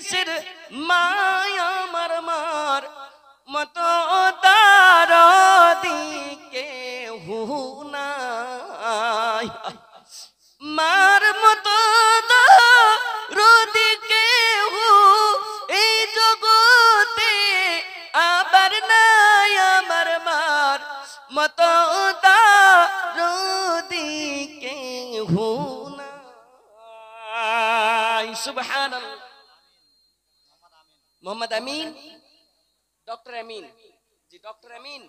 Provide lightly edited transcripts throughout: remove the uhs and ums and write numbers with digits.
দেশের মায়া আমার মার মতো দারদি কেহু নাই, মার মতো দারদি কেহু এই জগতে আবার নাই, আমার মার মতো দারদি কেহু নাই। সুবহানাল্লাহ। मोहम्मद अमीन, डॉक्टर अमीन जी, डॉक्टर अमीन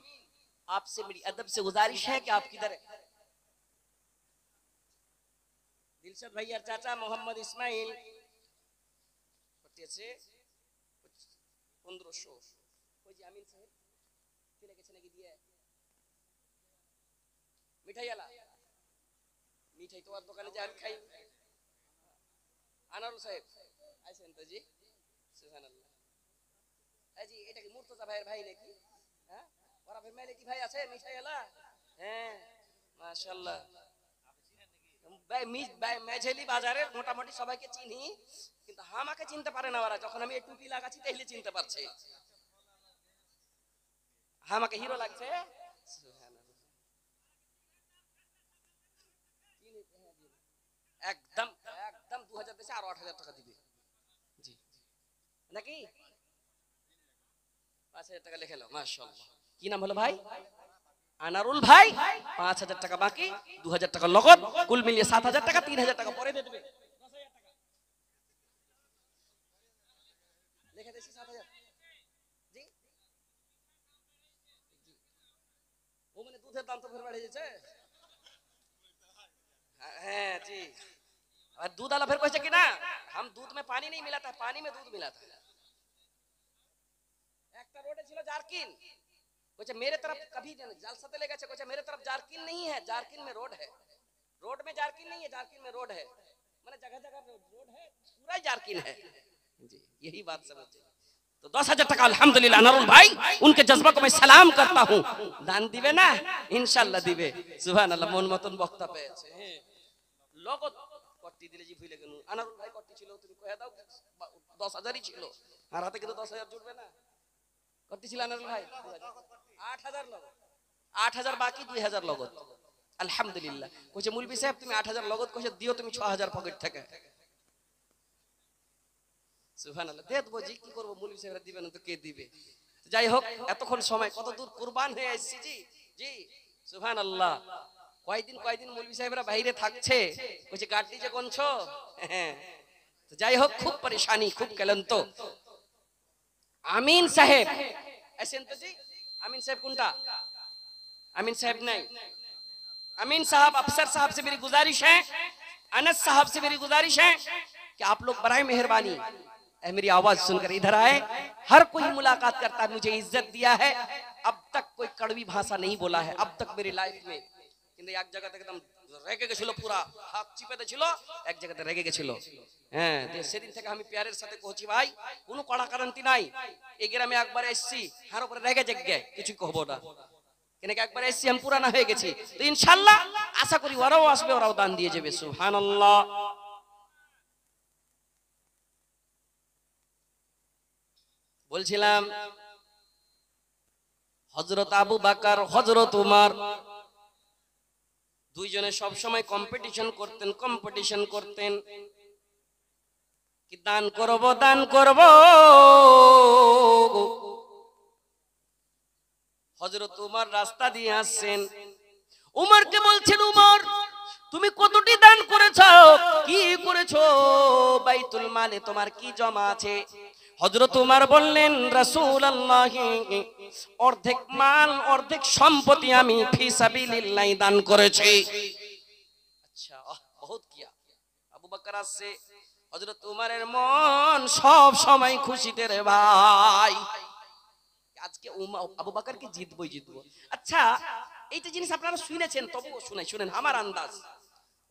आपसे मेरी अदब से गुजारिश है कि आप किधर है? दिलशद भैया चाचा मोहम्मद इस्माइल से 1500 कोई जी अमीन साहब কি লেগেছে নাকি দিয়ে মিঠাই আলা মিঠাই তো আর দোকানে যান খাই। আনারুল সাহেব আইছেন তো জি, সুবহানাল্লাহ। जी এটা কি মুর্তজা ভাইয়ের ভাই নাকি? হ্যাঁ, ওরা ফের মেলে কি ভাই আছে মিঠাই আলা? হ্যাঁ মাশাআল্লাহ। ভাই মেঝেলি বাজারে মোটামুটি সবাইকে চিনি, কিন্তু আমাকে চিনতে পারে না ওরা। যখন আমি এই টুপি লাগাচ্ছি তাহলে চিনতে পারছে, আমাকে হিরো লাগছে। একদম একদম 2000 দেশে আরো 8000 টাকা দিবে জি নাকি? 5000 টাকা লিখে নাও মাশাআল্লাহ। কি নাম হলো ভাই? আনারুল ভাই। 5000 টাকা বাকি, 2000 টাকা নগদ, কুল মিলিয়ে 7000 টাকা। 3000 টাকা পরে দিয়ে দেবে। 10000 টাকা লিখে দিয়েছি 7000 জি। ও মানে দুধের দাম তো ফের বেড়ে গেছে। হ্যাঁ जी, और दूध वाला फिर कहছে কি না, हम दूध में पानी नहीं मिलाता, पानी में दूध मिलाता है। একটা রোডে ছিল জারকিন, कहছে मेरे तरफ कभी জালসাতে লেগেছে, कहছে मेरे तरफ जारकिन नहीं है, जारकिन में रोड है। रोड में जारकिन नहीं है, जारकिन में रोड है, माने जगह जगह रोड है, पूरा जारकिन है जी। यही बात समझिए। तो 10,000 টাকা अल्हम्दुलिल्लाह अनारुल भाई, उनके जज्बा को मैं सलाम करता हूं। दान दिबे ना? इंशाल्लाह दिबे। सुबहानाल्लाह। मन मतन বক্তা পেয়েছে। লগত কট্টি দিলে জি ভুলে গেল। আনারুল ভাই কট্টি ছিল, তুমি কয়ে দাও 10,000ই ছিল, আর হাতে কিন্তু 10,000 জুটবে না। কট্টি ছিল আনারুল ভাই 8,000 লগত, 8,000 বাকি, 2,000 লগত। আলহামদুলিল্লাহ। কইছে মুলবি সাহেব তুমি 8,000 লগত কইছে দিও তুমি 6,000 পকেট থেকে। সুবহানাল্লাহ। দে দেবো জি, কি করব, মুলবি সাহেবরা দিবে না তো কে দিবে? যাই হোক, এতক্ষণ সময় কত দূর কুরবান হয়ে আসছি জি জি। সুবহানাল্লাহ। কয়দিন মৌলভী সাহেবরা বাইরে থাকছে, কইছে গাড়ি যে কোনছো। হ্যাঁ, তো যাই হোক, খুব পরেশানি, খুব ক্লান্ত। আমিন সাহেব আছেন তো জি? আমিন সাহেব কোনটা? আমিন সাহেব নাই। अमीन साहब, अफसर साहब से मेरी गुजारिश है, अनस साहब से मेरी गुजारिश है कि आप लोग बराए मेहरबानी मेरी आवाज सुनकर इधर आए। हर कोई मुलाकात करता है, मुझे इज्जत दिया है, अब तक कोई कड़वी भाषा नहीं बोला है अब तक मेरी लाइफ में। কিন্তু এক জায়গাতে একদম রেগে গেছিল, পুরা হাত চিপেতে ছিল, এক জায়গাতে রেগে গেছিল। হ্যাঁ, সেদিন থেকে আমি প্যারের সাথে কইছি ভাই কোনো কড়া কারণতি নাই, এই গ্রামে একবার এসেছি, হার উপরে রেগে জেগে কিছু কহবো না, কেন কি একবার এসেছি আমি পুরানা হয়ে গেছি। তো ইনশাআল্লাহ আশা করি ওরাও আসবে, ওরাও দান দিয়ে যাবে। সুবহানাল্লাহ। বলছিলাম হযরত আবু বকর, হযরত উমর দুইজনে সব সময় কম্পিটিশন করতেন কি দান করব। হযরত উমর রাস্তা দিয়ে আসছেন, উমরকে বলছেন উমর তুমি কতটি দান করেছো, কি করেছো, বাইতুল মালে তোমার কি জমা আছে? হযরত উমর বললেন রাসূলুল্লাহ অর্ধেক মাল অর্ধেক সম্পত্তি আমি ফি সাবিলিল্লাহ দান করেছি। আচ্ছা, বহুত কিয়া। আবু বকর আসছে, হযরত উমরের মন সব সময় খুশিতে রে ভাই, আজকে আবু বকরকে জিতবো। আচ্ছা, এইটা জিনিস আপনারা শুনেছেন, তবুও শুনেন আমার আন্দাজ,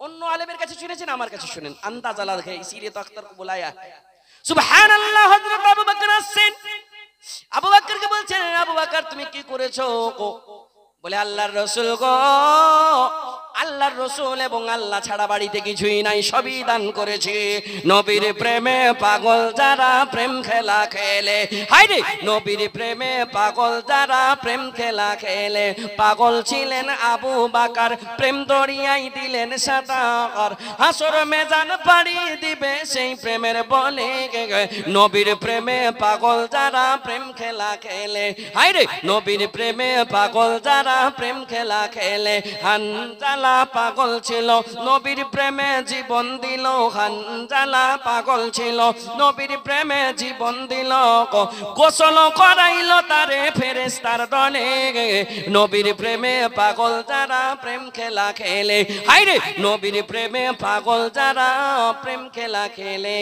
অন্য আলেমের কাছে শুনেছেন, আমার কাছে শুনেন, আন্দাজ আলাদা है, इसीलिए तो अख्तर को बुलाया है। সুবহান আল্লাহ। হযরত আবু বকর আসছেন, আবু বকরকে বলছেন আবু বকর তুমি কি করেছো? বলে আল্লাহর রাসূল গো, আল্লাহর রাসূল এবং আল্লাহ ছাড়া বাড়িতে কিছুই নাই, সবই দান করেছি। নবীর প্রেমে পাগল যারা প্রেম খেলা খেলে, হায়রে নবীর প্রেমে পাগল যারা প্রেম খেলা খেলে। পাগল ছিলেন আবু বকর, প্রেম দরিয়ায় দিলেন সাঁতার, হাসর মেজান পাড়ি দিবে সেই প্রেমের বলে। নবীর প্রেমে পাগল যারা প্রেম খেলা খেলে, হায়রে নবীর প্রেমে পাগল যারা প্রেম খেলা খেলে। হানজালা পাগল ছিল, নবীর প্রেমে জীবন দিল। হানজালা পাগল ছিল, নবীর প্রেমে জীবন দিল। গোসল করাইল তারে ফেরেশতার দলে। নবীর প্রেমে পাগল যারা প্রেম খেলা খেলে, হায়রে নবীর প্রেমে পাগল যারা প্রেম খেলা খেলে।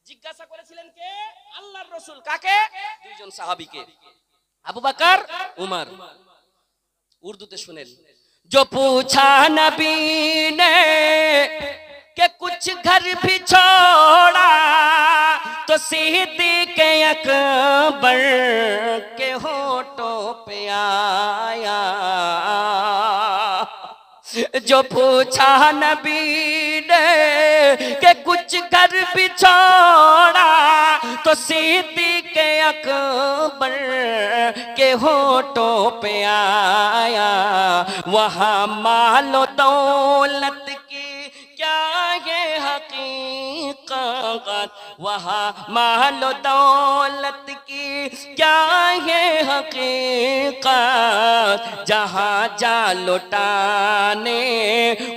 জিজ্ঞাসা করেছিলেন কে? আল্লাহর রাসূল। কাকে? দুইজন সাহাবীকে, আবু বকর, উমর। उर्दू सुनें। जो पूछा नबी ने कि कुछ घर भी छोड़ा, तो सिद्दीक़ अकबर के होठों पे आया। जो पूछा नबी ने कि कुछ घर भी छोड़ा, तो सिद्दीक़ अकबर के होठों पे आया। वहाँ मालो दौलत की क्या ये हकीकत, वहाँ मालो दौलत की क्या ये हकीकत। जहाँ जा लुटाने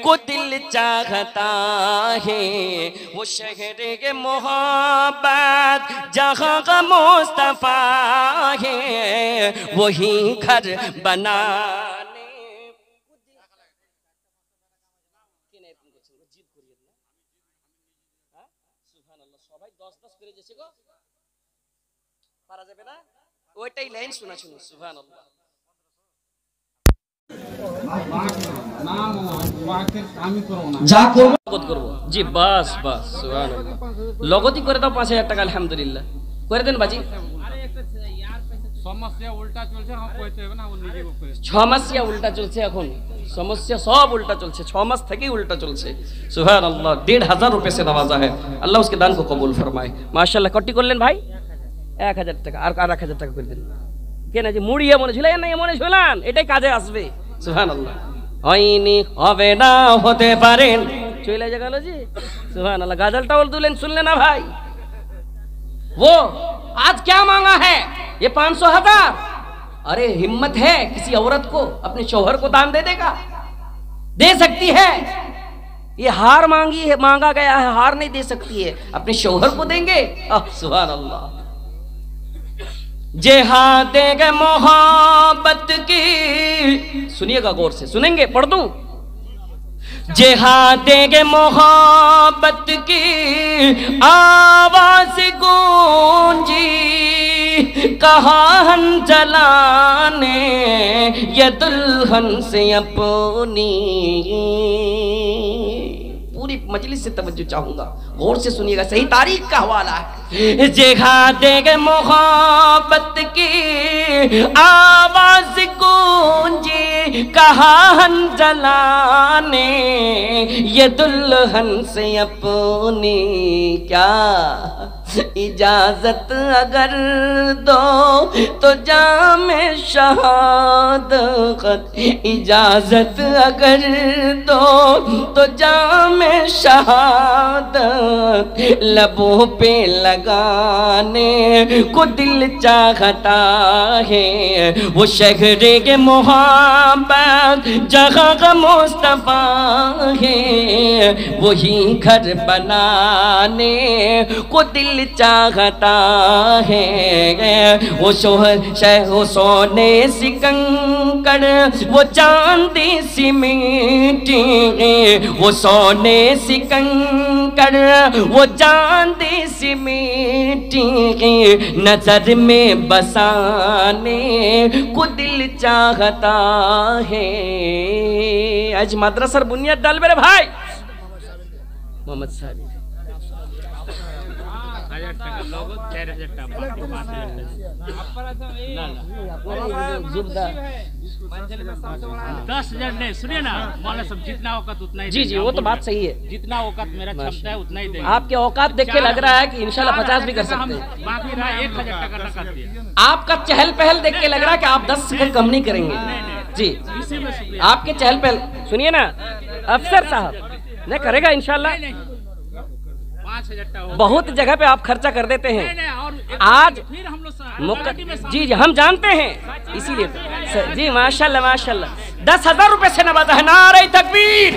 को दिल चाहता है, वो शहर के मोहब्बत जहाँ का मुस्तफा है, वही घर बनाने। ওইটাই লাইন শোনা শুনো, সুবহানাল্লাহ। যা করব জি, বাস বাস, সুবহানাল্লাহ। লগতি করে দাও 5000 টাকা, আলহামদুলিল্লাহ করে দেন বাজি। সমস্যা উল্টা চলছে, কইতে হবে না, ও নিজে করে। সমস্যা উল্টা চলছে এখন, সমস্যা সব उल्टा चलছে, 6 मास থেকেই उल्टा চলছে। সুবহানাল্লাহ। 1500 रुपए से नवाजा है, अल्लाह उसके दान को कबूल फरमाए। माशाल्लाह। कट्टी করলেন ভাই 1000 টাকা, আর 1000 টাকা করে দেন। কেন যে মুড়িয়ে মনে ছিল না, মনে ছিলেন এটাই কাজে আসবে। সুবহানাল্লাহ। হয়নি, হবে না, হতে পারেন, চলে গেল জি। সুবহানাল্লাহ। গাজলটাও তুলেন, শুনলেন না ভাই? वो आज क्या मांगा है? ये 500,000। अरे हिम्मत है किसी औरत को अपने शौहर को दान दे देगा? दे सकती है। ये हार मांगी है, मांगा गया है, हार नहीं दे सकती है, अपने शौहर को देंगे। सुभान अल्लाह। जेहादेग मोहब्बत की, सुनिएगा गौर से, सुनेंगे, पढ़ दूं। जेहादेग मोहब्बत की आवाज गूंजी, कहा हम जलाने ये दुल्हन से अपनी। पूरी मजलिस से तवज्जो चाहूंगा, गौर से सुनिएगा, सही तारीख का हवाला है। जेहादेग मोहब्बत की आवाज गूंजी, कहा हम जलाने ये दुल्हन से अपनी। क्या इजाजत अगर दो तो जामे शहादत, इजाजत अगर दो तो जामे शहादत। लबों पे लगाने को दिल चाहता है, वो शहर के मोहब्बत जगह का मुस्तफा है, वही घर बनाने को दिल चाहता है। वो वो सोने सी कंकड़, वो चांदी सी मिट्टी, वो सोने सी कंकड़, वो चांदी सी मिट्टी, नजर में बसाने को दिल चाहता है। आज मद्रसार बुनियाद डालबे रे भाई मोहम्मद साहब, 10,000 नहीं, सुनिए ना मौला साहब, जितना औकात उतना ही। जी जी, वो तो बात सही है, जितना औकात मेरा क्षमता है उतना ही देंगे। आपके औकात देख के लग रहा है कि इंशाल्लाह 50 भी कर सकते हैं। बाकी रहा 1,000 टका नकद दिया। आपका चहल पहल देख के लग रहा है कि आप 10 से कम नहीं करेंगे। जी, इसी में शुक्रिया। आपके चहल पहल सुनिए ना अफसर साहब, नहीं करेगा इंशाल्लाह। 5,000 टका हो। बहुत जगह पे आप खर्चा कर देते हैं। नहीं, और आज फिर हम लोग जी जी हम जानते हैं, इसीलिए तो जी माशाल्लाह माशाल्लाह 10,000 रुपए से नवाजा है। नारे तकबीर।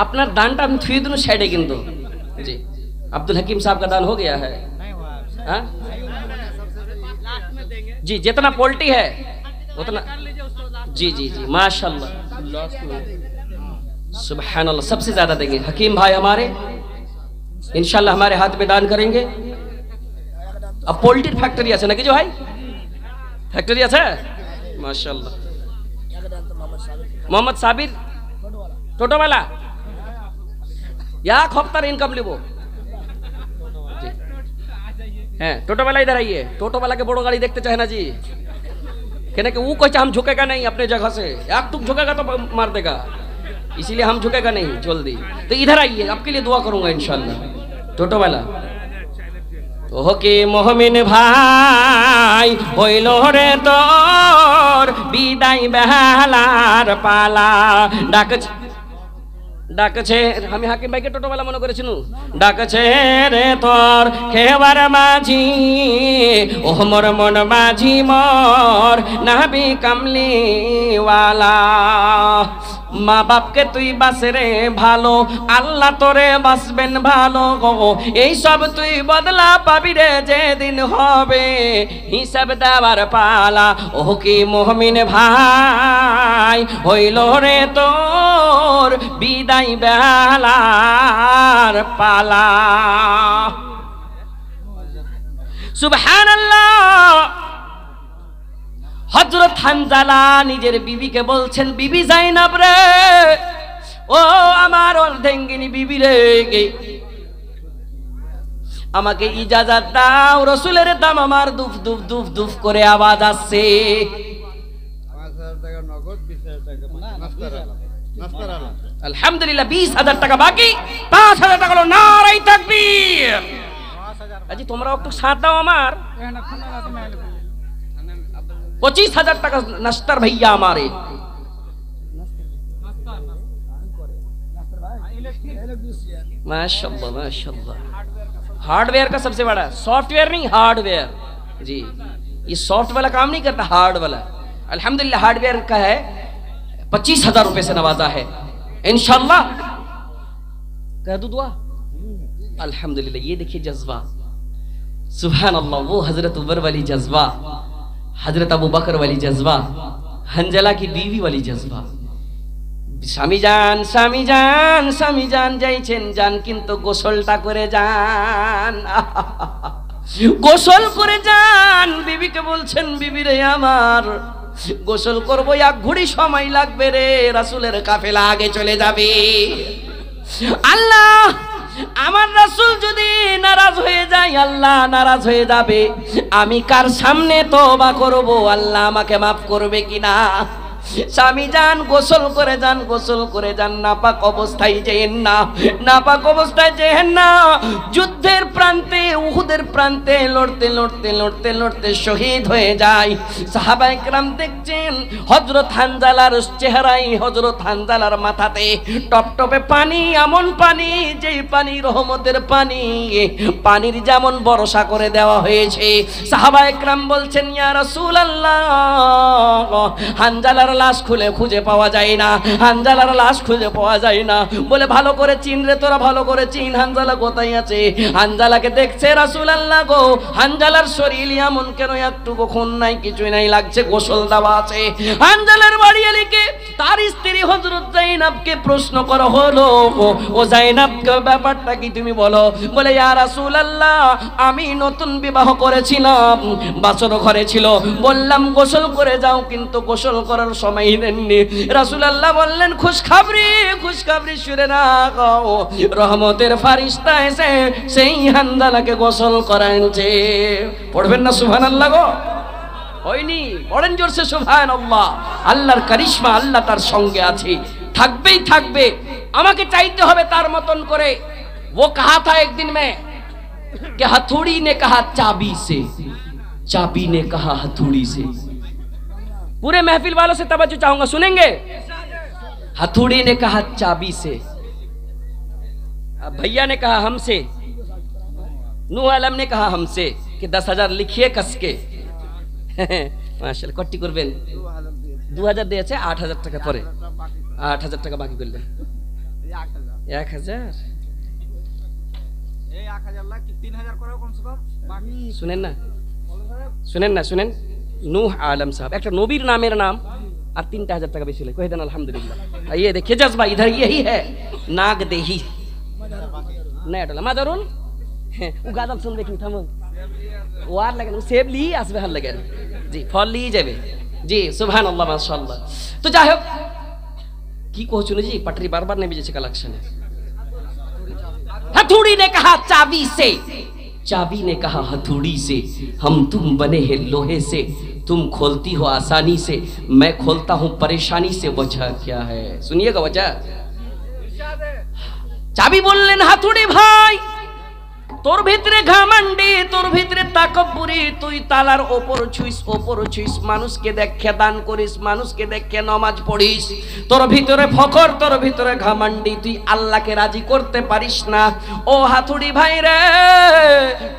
আপনার দানটা আমি থুয়ে দিন সাইডে কিন্তু। জি, আব্দুল হাকিম साहब का दान हो गया है। हाँ जी, जितना पोल्टी है उतना। जी जी जी माशाल्लाह, सुभान अल्लाह, सबसे ज्यादा देंगे हकीम भाई हमारे, इंशाल्लाह हमारे हाथ में दान करेंगे। अब पोल्ट्री फैक्ट्री আছে নাকি যে ভাই? फैक्ट्री আছে माशाल्लाह। मोहम्मद साबिर টোটোওয়ালা, एक हफ्तार इनकम लेबो। হ্যাঁ টোটোওয়ালা इधर आइए। টোটোওয়ালা के बड़ो गाड़ी देखते चाहे ना जी, कहने के वो कहते हम झुकेगा नहीं अपने जगह से, एक तुम झुकेगा तो मार देगा, इसीलिए हम झुकेगा नहीं जल्दी। तो इधर आइए, आपके लिए दुआ करूंगा इंशाल्लाह। টোটোওয়ালা ওকে মোহমিন ভাই হইল রে তোর বিদায় বেহালার পালা। ডাকছে, আমি হাকিম ভাইকে টোটোওয়ালা মনে করেছিল। ডাকছে রে তোর খেবার মাঝি, ও মোর মন মাঝি মোর নাবি কামলিওয়ালা। মা বাপকে তুই বাস রে ভালো, আল্লাহ তোরে বাসবেন ভালো গো। এই সব তুই বদলা পাবি রে যেদিন হবে হিসাব দেওয়ার পালা। ও কি মুমিন ভাই হইল রে তোর বিদায় বেলার পালা। সুবহানাল্লাহ। হযরত হানজালা নিজের বিবিকে বলছেন, বিবি জাইনাব রে, ও আমার অর্ধেঙ্গিনী বিবি রে, আমাকে ইজাজত দাও, রাসূলের দাম আমার দুফ দুফ দুফ দুফ করে আওয়াজ আসছে। 5,000 টাকা নগদ, 20,000 টাকা নাস্তার আলাদা। আলহামদুলিল্লাহ 20,000 টাকা বাকি, 5,000 টাকা হলো। নারে তাকবীর। আজি তোমরা একটু সাথ দাও আমার। 25,000 টাকা নাস্তার ভাইয়া हमारे। माशाल्लाह माशाल्लाह। हार्डवेयर का सबसे बड़ा, सॉफ्टवेयर नहीं हार्डवेयर। जी, ये सॉफ्ट वाला काम नहीं करता, हार्ड वाला। अल्हम्दुलिल्लाह हार्डवेयर का है, 25,000 रुपए से नवाजा है इंशाल्लाह। कह दूं दुआ? अल्हम्दुलिल्लाह। ये देखिए जज्बा, सुभान अल्लाह। वो हजरत उमर वाली जज्बा, हजरत अबू बकर वाली जज्बा, हंजला की बीवी वाली जज्बा। স্বামী যান স্বামী যান স্বামী যান যাইছেন যান, কিন্তু গোসলটা করে যান, গোসল করে যান। বিবিকে বলছেন, বিবি রে আমার গোসল করবো, এক ঘড়ি সময় লাগবে রে, রাসূলের কাফেলা আগে চলে যাবে। আল্লাহ, আমার রাসূল যদি নারাজ হয়ে যায়, আল্লাহ নারাজ হয়ে যাবে। আমি কার সামনে তওবা করব, আল্লাহ আমাকে মাফ করবে কিনা? স্বামী যান গোসল করে যান, গোসল করে যান, নাপাক অবস্থায় যেন না, নাপাক অবস্থায় যেন না। যুদ্ধের প্রান্তে, উহুদের প্রান্তে লড়তে লড়তে লড়তে লড়তে শহীদ হয়ে যায়। সাহাবায়ে কেরাম দেখছেন হযরত হানজালার চেহারায়, হযরত হানজালার মাথাতে টপটপে পানি, এমন পানি যেই পানি রহমতের পানি, পানির যেমন বর্ষা করে দেওয়া হয়েছে। সাহাবায়ে কেরাম বলছেন, ইয়া রাসূলুল্লাহ, হানজালার লাশ খুঁজে পাওয়া যায় না, হানজালার লাশ খুঁজে পাওয়া যায় না। বলে ভালো করে চিন রে, তোরা ভালো করে চিন, হানজালা কোথায় আছে। হানজালাকে দেখছে রাসূলুল্লাহ গো, হানজালার শরীর এমন কেন, একটুকু খুন নাই, কিছুই নাই, লাগছে গোসল দেওয়া আছে। হানজালার বাড়ি এলিকে তার স্ত্রী হযরত জাইনাবকে প্রশ্ন করা হলো, ও জাইনাব ব্যাপারটা কি তুমি বলো। বলে ইয়া রাসূলুল্লাহ, আমি নতুন বিবাহ করেছিলাম, বাসর ঘরে ছিল, বললাম গোসল করে যাও, কিন্তু গোসল করার সময় দেননি। রাসূলুল্লাহ বললেন খুশখবরি শুনে না গাও, রহমতের ফারিস্তা এসে সেই হানজালাকে গোসল করাচ্ছে। পড়বেন না সুবহানাল্লাহ গো? হয়নি? পড়েন জোরসে সুবহানাল্লাহ। আল্লাহর কারিশমা, আল্লাহ তার সঙ্গে আছে, থাকবেই থাকবে। আমাকে চাইতে হবে তার মতন করে। वो कहा था एक दिन में कि हथौड़ी ने कहा चाबी से, चाबी ने कहा हथौड़ी से। पूरे महफिल वालों से तवज्जो चाहूंगा, सुनेंगे? हथौड़ी ने कहा चाबी से, भैया ने कहा हमसे, नूह आलम ने कहा हमसे कि 10,000 लिखिए कस के। माशाल्लाह कट्टी करবেন। 2000 দিয়েছে, 8000 টাকা পরে, 8000 টাকা বাকি করলেন। 1000 শুনেন নূহ আলম সাহেব একটা নবীর নামের নাম, আর 3000 টাকা বেশি কহে দেন আলহামদুলিল্লাহ। ये देखिए जज्बा इधर यही है, नाग देही नया टोला मादारुन ও গাদাল শুনবে কি থামো, ও আর লাগেন, ও সেব লি আসবে, হাল লাগেন জি, ফল লি যাবে জি, সুবহানাল্লাহ মাশাআল্লাহ। তো যাই হোক, কি কহছুন জি, পাটরি বারবার নেমে যাচ্ছে কালেকশনে। हथौड़ी ने कहा चाबी से, चाबी ने कहा हथौड़ी से, हम तुम बने हैं लोहे से, तुम खोलती हो आसानी से, मैं खोलता हूं परेशानी से, वजह क्या है? सुनिएगा वजह। चाबी बोललेन हाथुड़ी भाई, তোর ভিতরে ঘামান্ডি, তোর ভিতরে তাকব্বুরি, তুই তালার ওপর ছুঁইস, মানুষকে দেখে দান করিস, মানুষকে দেখে নামাজ পড়িস, তোর ভিতরে ফখর, তোর ভিতরে ঘামান্ডি, তুই আল্লাহকে রাজি করতে পারিস না। ও হাতুড়ি ভাই রে,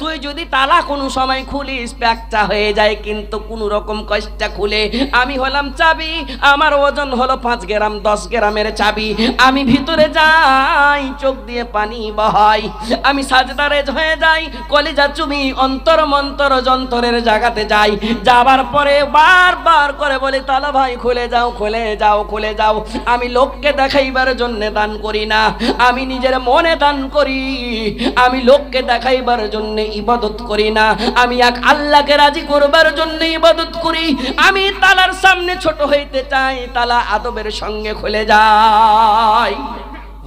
তুই যদি তালা কোনো সময় খুলিস প্যাকটা হয়ে যায়, কিন্তু কোনো রকম কষ্টটা খুলে, আমি হলাম চাবি, আমার ওজন হলো 5 গ্রাম 10 গ্রামের চাবি, আমি ভিতরে যাই, চোখ দিয়ে পানি বহাই, আমি সাজদারে হয়ে যাই, কলিজা চুমি, অন্তর মন্তর যন্তরের জায়গাতে যাই, যাবার পরে বারবার করে বলি তালা ভাই খুলে যাও, খুলে যাও, খুলে যাও। আমি লোককে দেখাইবার জন্য দান করি না, আমি নিজের মনে দান করি, আমি লোককে দেখাইবার জন্য ইবাদত করি না, আমি এক আল্লাহকে রাজি করবার জন্য ইবাদত করি। আমি তালার সামনে ছোট হইতে চাই, তালা আদবের সঙ্গে খুলে যায়।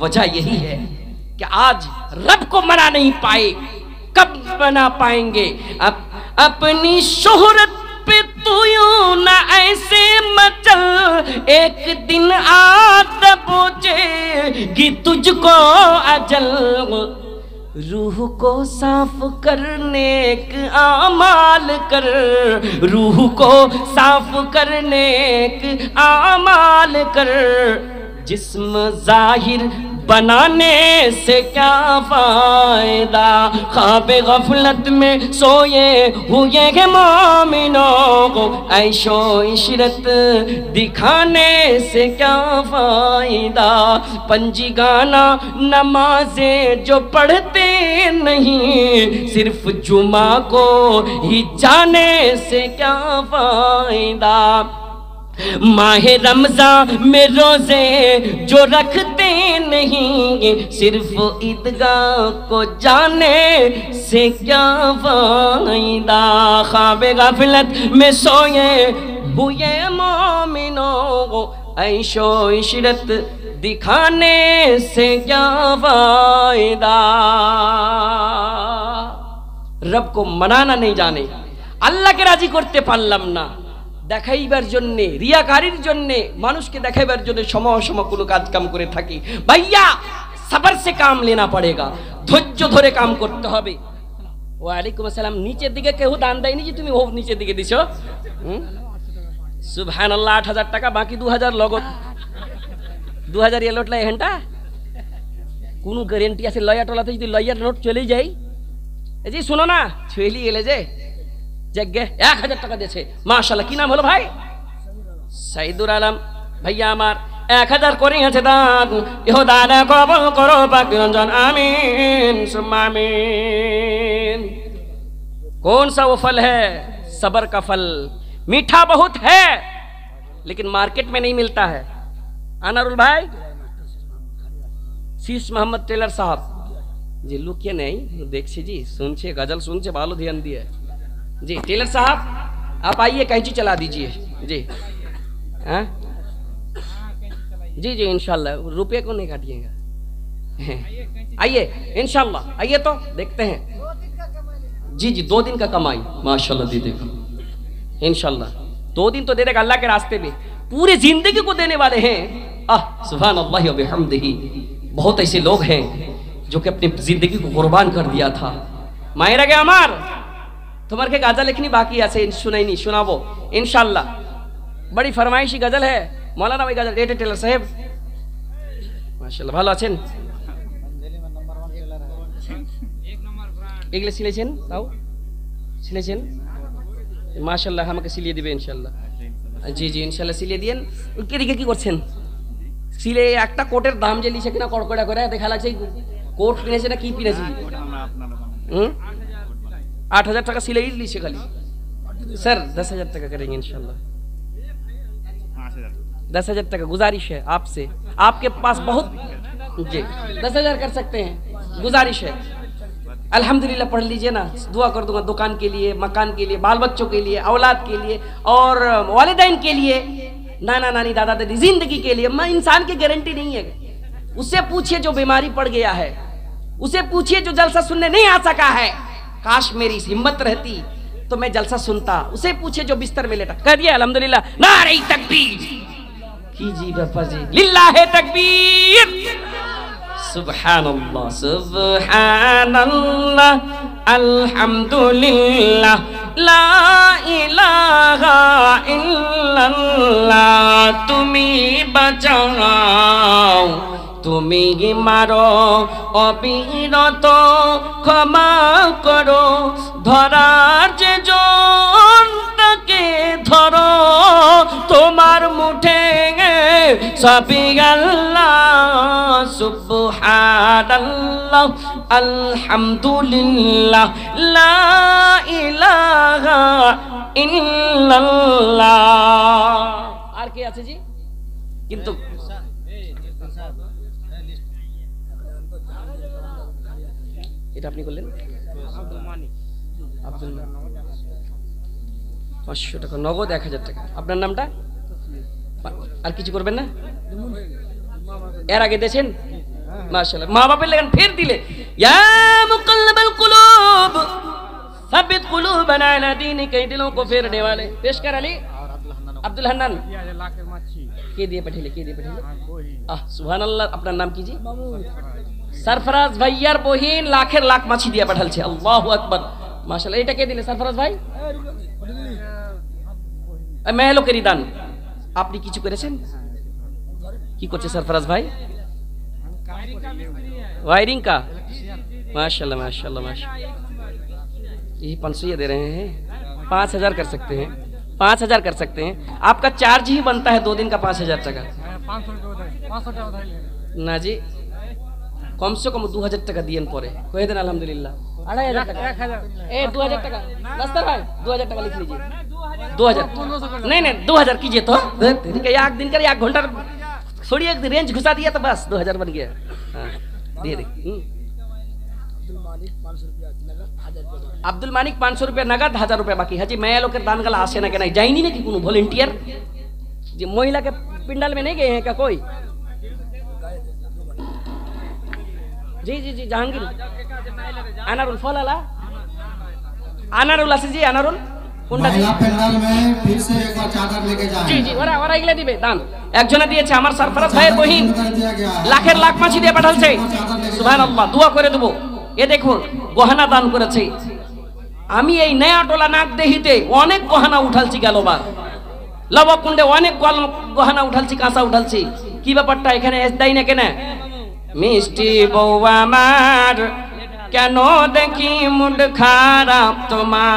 वजह यही है कि आज रब को मना नहीं पाए, कब मना पाएंगे? अपनी शोहरत पे तू यूं ना ऐसे मचल, एक दिन आत पहुंचेगी तुझको अजल। रूह को साफ करने के आमाल कर, रूह को साफ करने के आमाल कर, जिस्म जाहिर बनाने से क्या फायदा? ख्वाबे गफलत में सोए हुए के मोमिनों को ऐशो इशरत दिखाने से क्या फायदा? पंजीगाना नमाजें जो पढ़ते नहीं, सिर्फ जुमा को ही जाने से क्या फायदा? माहे रमजान में रोजे जो रखते नहीं, सिर्फ ईदगाह को जाने से क्या फायदा? ख्वाबे गफलत में सोए हुए मोमिनों को ऐशो इशरत दिखाने से क्या फायदा? रब को मनाना नहीं जाने, अल्लाह के राजी करते पारलाम ना, দেখাইবার জন্য, রিয়াকারীর জন্য, মানুষকে দেখাইবার জন্য সম কোনো কাজ কাম করে থাকি। ভাইয়া সবর সে কাম লেনা পড়েগা, ধৈর্য ধরে কাম করতে হবে। ওয়ালাইকুম আসসালাম। নিচের দিকে কেউ দান দেয়নি যে তুমি ও নিচের দিকে দিছো? সুবহানাল্লাহ। 8000 টাকা বাকি 2000 লগত, 2000 এ লোটলা এখানটা কোন গ্যারান্টি আছে? লয়া টলাতে যদি লয়ার নোট চলে যায়, এই যে শুনো না, ছেলি এলে যে 1000 টাকা দিয়েছে, মাশাআল্লাহ। কি নাম হলো ভাই? সাইদুর আলম ভাইয়া আমার 1000 করিয়াছে দান, ইহ দান কবুল করো পাক নিরঞ্জন, आमीन सुम्मा आमीन। कौन सा वो फल है? सबर का फल। मीठा बहुत है लेकिन मार्केट में नहीं मिलता है। अनारुल भाई, शीश मोहम्मद टेलर साहब जी, लुकिए नहीं, देखिए जी, सुनछे गजल सुनछे, बालो ध्यान दिए जी। टेलर साहब आप आइए, कैंची चला दीजिए जी। हाँ जी जी, इंशाल्लाह रुपये को नहीं काटिएगा। आइए इंशाल्लाह, आइए तो देखते हैं जी जी। 2 दिन का कमाई माशाल्लाह दे देगा इंशाल्लाह। 2 दिन तो दे देगा अल्लाह के रास्ते में, पूरी जिंदगी को देने वाले हैं। सुभान अल्लाह व बिहम्दिही। बहुत ऐसे लोग हैं जो कि अपनी जिंदगी को कुर्बान कर दिया था। मायरा के अमार तुम्हारे के गजल लिखनी बाकी ऐसे सुनाई नहीं, सुनाबो इंशाल्लाह। बड़ी फरमाइशी गजल है मौलाना भाई गजल। एटे टेलर साहेब माशाल्लाह ভালো আছেন? এগুলো সিলেছেন? তাও সিলেছেন মাশাআল্লাহ, আমাকে সিলিয়ে দিবে ইনশাআল্লাহ। জি জি ইনশাআল্লাহ সিলিয়ে দিয়েন। কে দিকে কি করছেন? সিলে একটা কোটের দাম যে লিছে কিনা কড়কড়া করে দেখা লাগছে। কোট কিনেছে না কি কিনেছে? 8000 টাকা সিলাই লিছে খালি। सर 10,000 टका करेंगे इंशाल्लाह। 10,000 टका गुजारिश है आपसे, आपके पास बहुत जी 10,000 कर सकते हैं, गुजारिश है। अल्हम्दुलिल्लाह पढ़ लीजिए ना, दुआ कर दूंगा दुकान के लिए, मकान के लिए, बाल बच्चों के लिए, औलाद के लिए और वालिदैन के लिए, नाना नानी दादा दादी, जिंदगी के लिए। मैं इंसान की गारंटी नहीं है। उससे पूछिए जो बीमारी पड़ गया है, उसे पूछिए जो जलसा सुनने नहीं आ सका है। काश मेरी हिम्मत रहती तो मैं जलसा सुनता। उसे पूछे जो बिस्तर में लेटा। कह दिया अल्हम्दुलिल्लाह, नारे तकबीर कीजिए बापा जी, लिल्लाहे तकबीर, सुब्हानल्लाह सुब्हानल्लाह, अल्हम्दुलिल्लाह, ला इलाहा इल्लल्लाह। তুমি বাঁচাও, তুমি মারো অবিরত, ক্ষমা করো ধরার যে জন, তাকে ধরো তোমার মুঠে সবই আল্লাহ। সুবহানাল্লাহ আলহামদুলিল্লাহ, লা ইলাহা ইল্লাল্লাহ। আর কি আছে জি? কিন্তু এটা আপনি করলেন আব্দুল 500 টাকা নগদ, 1000 টাকা। আপনার নামটা? আর কিছু করবেন না? এর আগে দেন মাশাআল্লাহ। মা বাপের লাগেন ফের দিলে, ইয়া মুকাল্লিবাল কুলুব সাবিত কুলুবানা আলা দীনিকা, দিलों को फेरने वाले। पेशकर अली अब्दुल हन्नान কে দিয়ে পাঠিয়ে, কে দিয়ে পাঠিয়ে? সুবহানাল্লাহ। আপনার নাম কি জি? सरफराज भाइयार बहिन लाखेर लाख माछी दिया पाठालছে। আল্লাহু আকবার মাশাআল্লাহ। এটা কে দিলে सरफराज ভাই? মেয়ে লোকেরই দান। আপনি কিছু করেছেন? কি করছে सरफराज भाई? वायरिंग का। माशाल्लाह माशाल्लाह माशाल्लाह। ये 500 ये दे रहे हैं, 5000 कर सकते हैं, 5000 कर सकते हैं। आपका चार्ज ही बनता है 2 दिन का 5000 টাকা। 500 ना जी, कम से कम 2000 টাকা দিয়েন পরে কয়ে দেন আলহামদুলিল্লাহ। 2500 টাকা, 2000 টাকা नास्तर भाई, 2000 টাকা लिख लीजिए। 2000 नहीं नहीं 2000 कीजिए तो। ठीक है, एक दिन कर 1 घंटा थोड़ी एक रेंज घुसा दिया तो बस 2000 बन गया। हाँ दे दे। আব্দুল মানিক 500 रुपया नगद, 1000 रुपया बाकी। हाजी मैं लोकेर दान गला आसे ना के नहीं जाइनी ना कि कोनो वॉलंटियर जी महिला के पिंडाल में नहीं गए हैं क्या कोई? जी जी जी जहांगीर अनारुल फलाला अनारुल आसे जी अनारुल महिला पंडाल में फिर से एक बार चादर लेके जाएं। जी जी ওরা ওরা এগুলা দিবে দান। একজনে দিয়েছে আমার सरफराज ভাইয়ের বহিন, লাখের লাখ মাছি দিয়ে পাঠালছে। সুবহানাল্লাহ, দোয়া করে দেব। এ দেখুন গহনা দান করেছে। আমি এই নয়া টোলা নাক দেহিতে অনেক গহনা উঠালছি গেলবার, লবকুণ্ডে অনেক গহনা উঠালছি, কাঁচা উঠালছি। কি ব্যাপারটা এখানে দেয় না কেন? মিষ্টি বউ আমার কেন দেখি মুড খারাপ তোমার,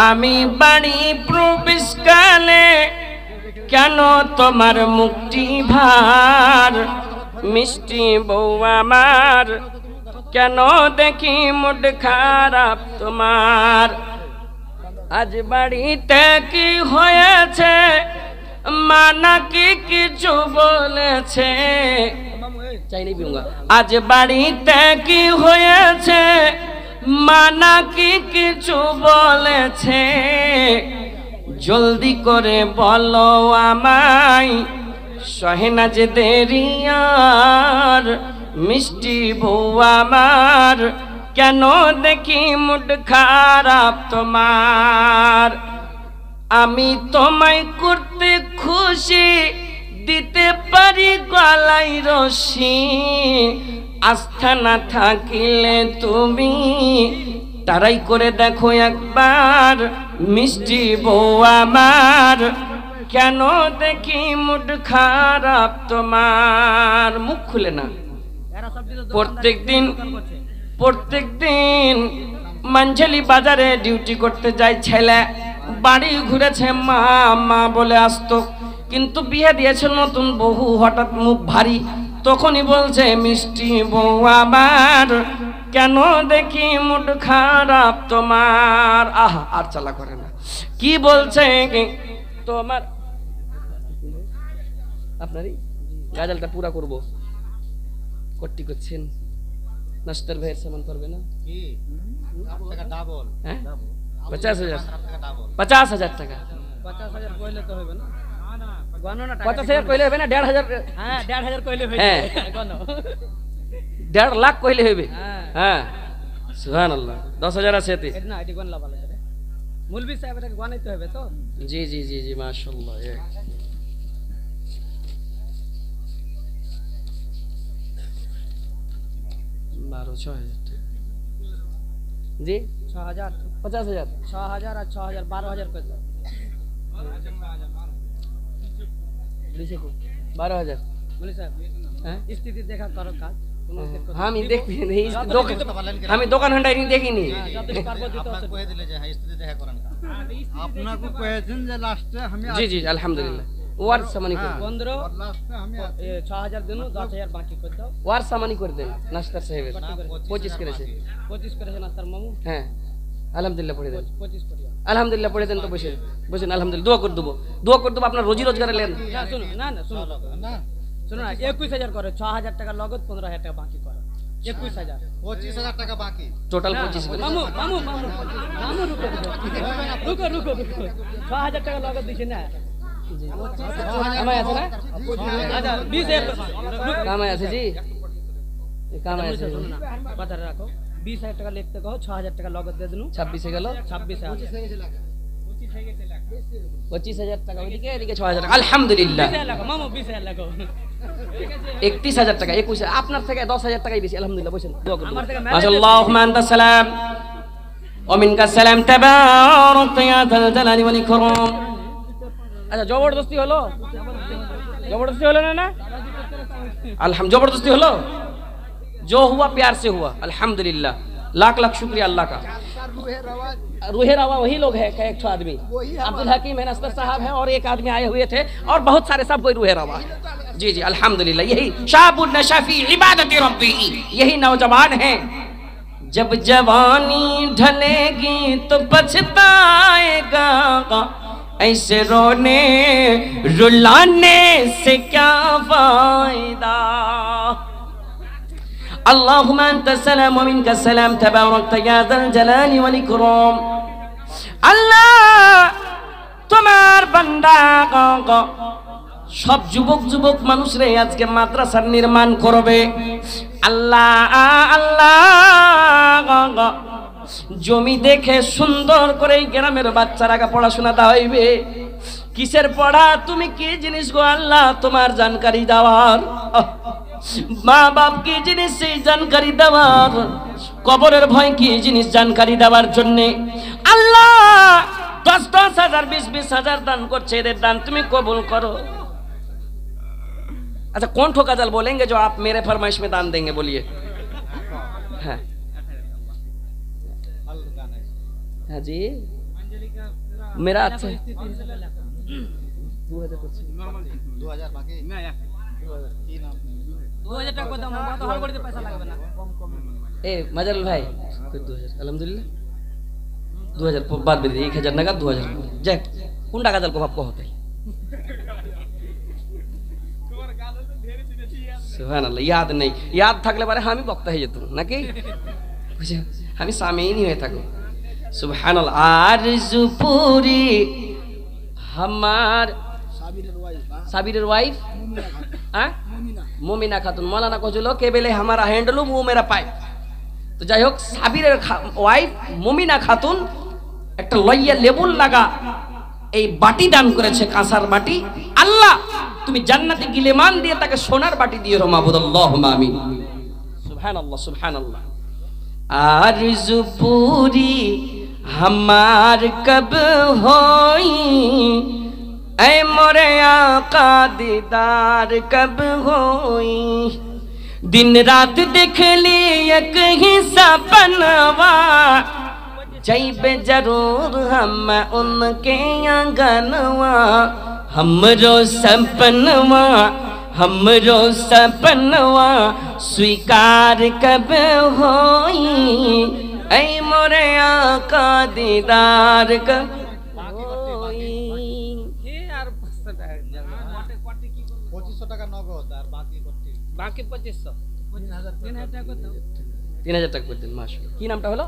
আমি বাড়ি প্রবেশকালে কেন তোমার মুখটি ভার, মিষ্টি বউ আমার কেন দেখি মুড খারাপ তোমার। আজ বাড়িতে কি হয়েছে, মা নাকি কিছু বলেছে, চাইনি পিউঙ্গা। আজ বাড়িতে কি হয়েছে, মা নাকি কিছু বলেছে, জলদি করে বলো আমায়, সহে না যে দেরি আর, মিষ্টি বউ আমার কেন দেখি মুড খারাপ তোমার। আমি তোমায় করতে খুশি, দিতে পারি গলায় রশি, আস্থা না থাকিলে তুমি তারাই করে দেখো একবার, মিষ্টি বউ আমার কেন দেখি মুড খারাপ তোমার। মুখ খুলে না। প্রত্যেক দিন মাঞ্ঝালি বাজারে ডিউটি করতে যায় ছেলে, বাড়ি ঘুরেছে মা মা বলে আসতো, কিন্তু বিয়ে দিয়েছে নতুন বহু, হঠাৎ মুখ ভারী, তখনই বলছে মিষ্টি বউ আমার কেন দেখি মুড খারাপ তোমার। আহা, আর চালা করে না। কি বলছে তোমার, আপনারই গাজালটা পুরা করবো, কট্টি করছেন, নাস্তার ভাইয়ের সামান করবে না? হ্যাঁ 50,000 50,000 টাকা। 50,000 কইলে তো হবে না, 50,000 কইলে হবে না, 1,500। হ্যাঁ 1,500 কইলে হবে। হ্যাঁ 1.5 লাখ কইলে হবে। হ্যাঁ সুবহানাল্লাহ। 10,000 আছে এতে না, এটি গনলা ভালো রে, মুলবি সাহেব এটাকে গনাইতে হবে তো। জি জি জি জি মাশাআল্লাহ। 12,000 জি 6,000 50,000 6,000 আর 6,000 12,000 কত? 12,000। মুলবি সাহেব হ্যাঁ স্থিতি দেখা করো কাজ, আমি দেখি আমি দোকান হান্ডাই দেখিনি। যতটুকু পারবো দিতে হবে। কয়ে দিলে যে হ্যাঁ স্থিতি দেখা করেন আপনাকে কয়েছেন যে লাস্টে আমি জি জি আলহামদুলিল্লাহ। ওয়ার সামানি করে দেন, 15 লাস্টে আমি 6,000 দিন, 10,000 বাকি করে দাও। ওয়ার সামানি করে দেন নাস্তার সাহেবের। 25 করেছে। 25 করেছেন আস্তার মামু। হ্যাঁ আলহামদুলিল্লাহ পড়ে দেন। 25 করিও। আলহামদুলিল্লাহ পড়ে দেন তো বসে বসেন। আলহামদুলিল্লাহ দোয়া করে দেবো, দোয়া করে দেবো আপনার রোজি রোজগারে লেন। না শুনো, না না শুনো না শুনো না, 21,000 করে, 6,000 টাকা নগদ, 15,000 টাকা বাকি করো। 21,000 25,000 টাকা বাকি। টোটাল 25 করে। মামু মামু মামু মামু রুকো রুকো রুকো 6,000 টাকা নগদ দিছি না। কামাই আছে না? আচ্ছা 20,000 কামাই আছে জি, কামাই আছে। শোনো না, কথা রাখো। 20,000 টাকা লিখতে কहो, 6,000 টাকা নগদ দিয়ে দিনু। 26 গেল, 26,000 25,000 টাকা ওইদিকে, এদিকে 6,000 টাকা। আলহামদুলিল্লাহ 20,000 লাগো মামু, 20,000 লাগো। 31,000 টাকা। 21 আপনার থেকে 10,000 টাকাই বেশি। আলহামদুলিল্লাহ বসেন, দোয়া করুন। আমার থেকে মাশাআল্লাহুম্মা আনতা সালাম ওয়া মিনকা সালাম তাবারাকতা ইয়া যাল জালালি ওয়াল ইকরাম। আচ্ছা জবরদস্তি হলো, জবরদস্তি হলো না? না আলহামদুলিল্লাহ जबरदस्ती হলো, जो हुआ प्यार से हुआ। अल्हम्दुलिल्लाह, लाख लाख शुक्रिया अल्लाह का। रूहे रवा वही लोग है, एक ठो आदमी अब्दुल हकीम है, नस्तर साहब है, और एक आदमी आए हुए थे, और बहुत सारे सब कोई रूहे रवा। जी जी अल्हम्दुलिल्लाह। यही शाबुन नशफी इबादत रब्बी, यही नौजवान है। जब जवानी ढलेगी तो पछताएगा, ऐसे रोने रुलाने से क्या फायदा। अल्लाहुम्मा अंता सलाम व मिनका सलाम तबारकता या जाल जलाली वल इकराम। अल्लाह তোমার বান্দা সব যুবক যুবক মানুষরে আজকে মাদ্রাসার নির্মাণ করবে। আল্লাহ আল্লাহ জমি দেখে সুন্দর করে গ্রামের বাচ্চারা পড়াশোনা দেওয়াইবে। কিসের পড়া, তুমি কি জিনিস গো আল্লাহ, তোমার জানকারি দেওয়ার। মা বাপ কি জিনিস সেই জানকারি দেওয়ার, কবরের ভয় কি জিনিস জানকারি দেওয়ার জন্যে আল্লাহ 10,000 20,000 দান করছে, এদের দান তুমি কবুল করো। अच्छा कौन ठोका दल बोलेंगे जो आप मेरे फरमाइश में दान देंगे, बोलिए। हाँ हाँ जी मेरा अच्छा है। 2000 बाकी 2000 টাকা দাম আমরা তো হল করতে পয়সা লাগবে না ए मजल भाई फिर 2000 अल्हम्दुलिल्लाह 2000 बाद में 1000 नगद 2000 जय कुंडा गाजल को बाप को होते সুবহানাল্লাহ याद नहीं याद থাকলে পারে আমি বক্তা হয়ে যেতাম নাকি বুঝে আমি সামিনী হয়ে থাকো সুবহানাল্লাহ আরজু पूरी हमार সাবিরের ওয়াইফ হ্যাঁ মুমিনা খাতুন মৌলানা কইছিল কেবলে हमारा हैंडलूम वो मेरा पाइप তো যাই হোক সাবিরের ওয়াইফ মুমিনা খাতুন একটা লইয়া লেবুল লাগা এই বাটি দান করেছে কাঁসার বাটি আল্লাহ তুমি জান্নাতে গিলেমান দিয়ে তাকে সোনার বাটি দিও মাবুদ আল্লাহুম্মা আমিন সুবহানাল্লাহ সুবহানাল্লাহ আরজু पूरी हमार कब होई ऐ मोरे आका दीदार कब होई दिन रात देख ली एक ही सपनवा जैबे जरूर हम उनके आंगनवा हमरो सपनवा स्वीकार कब होई ऐ मोरे आका दीदार कब होई 2500 টাকা নগদ আর বাকি করতে বাকি 2500 3000 টাকা কত 3000 টাকা করে দিন মাশাআল্লাহ কি নামটা হলো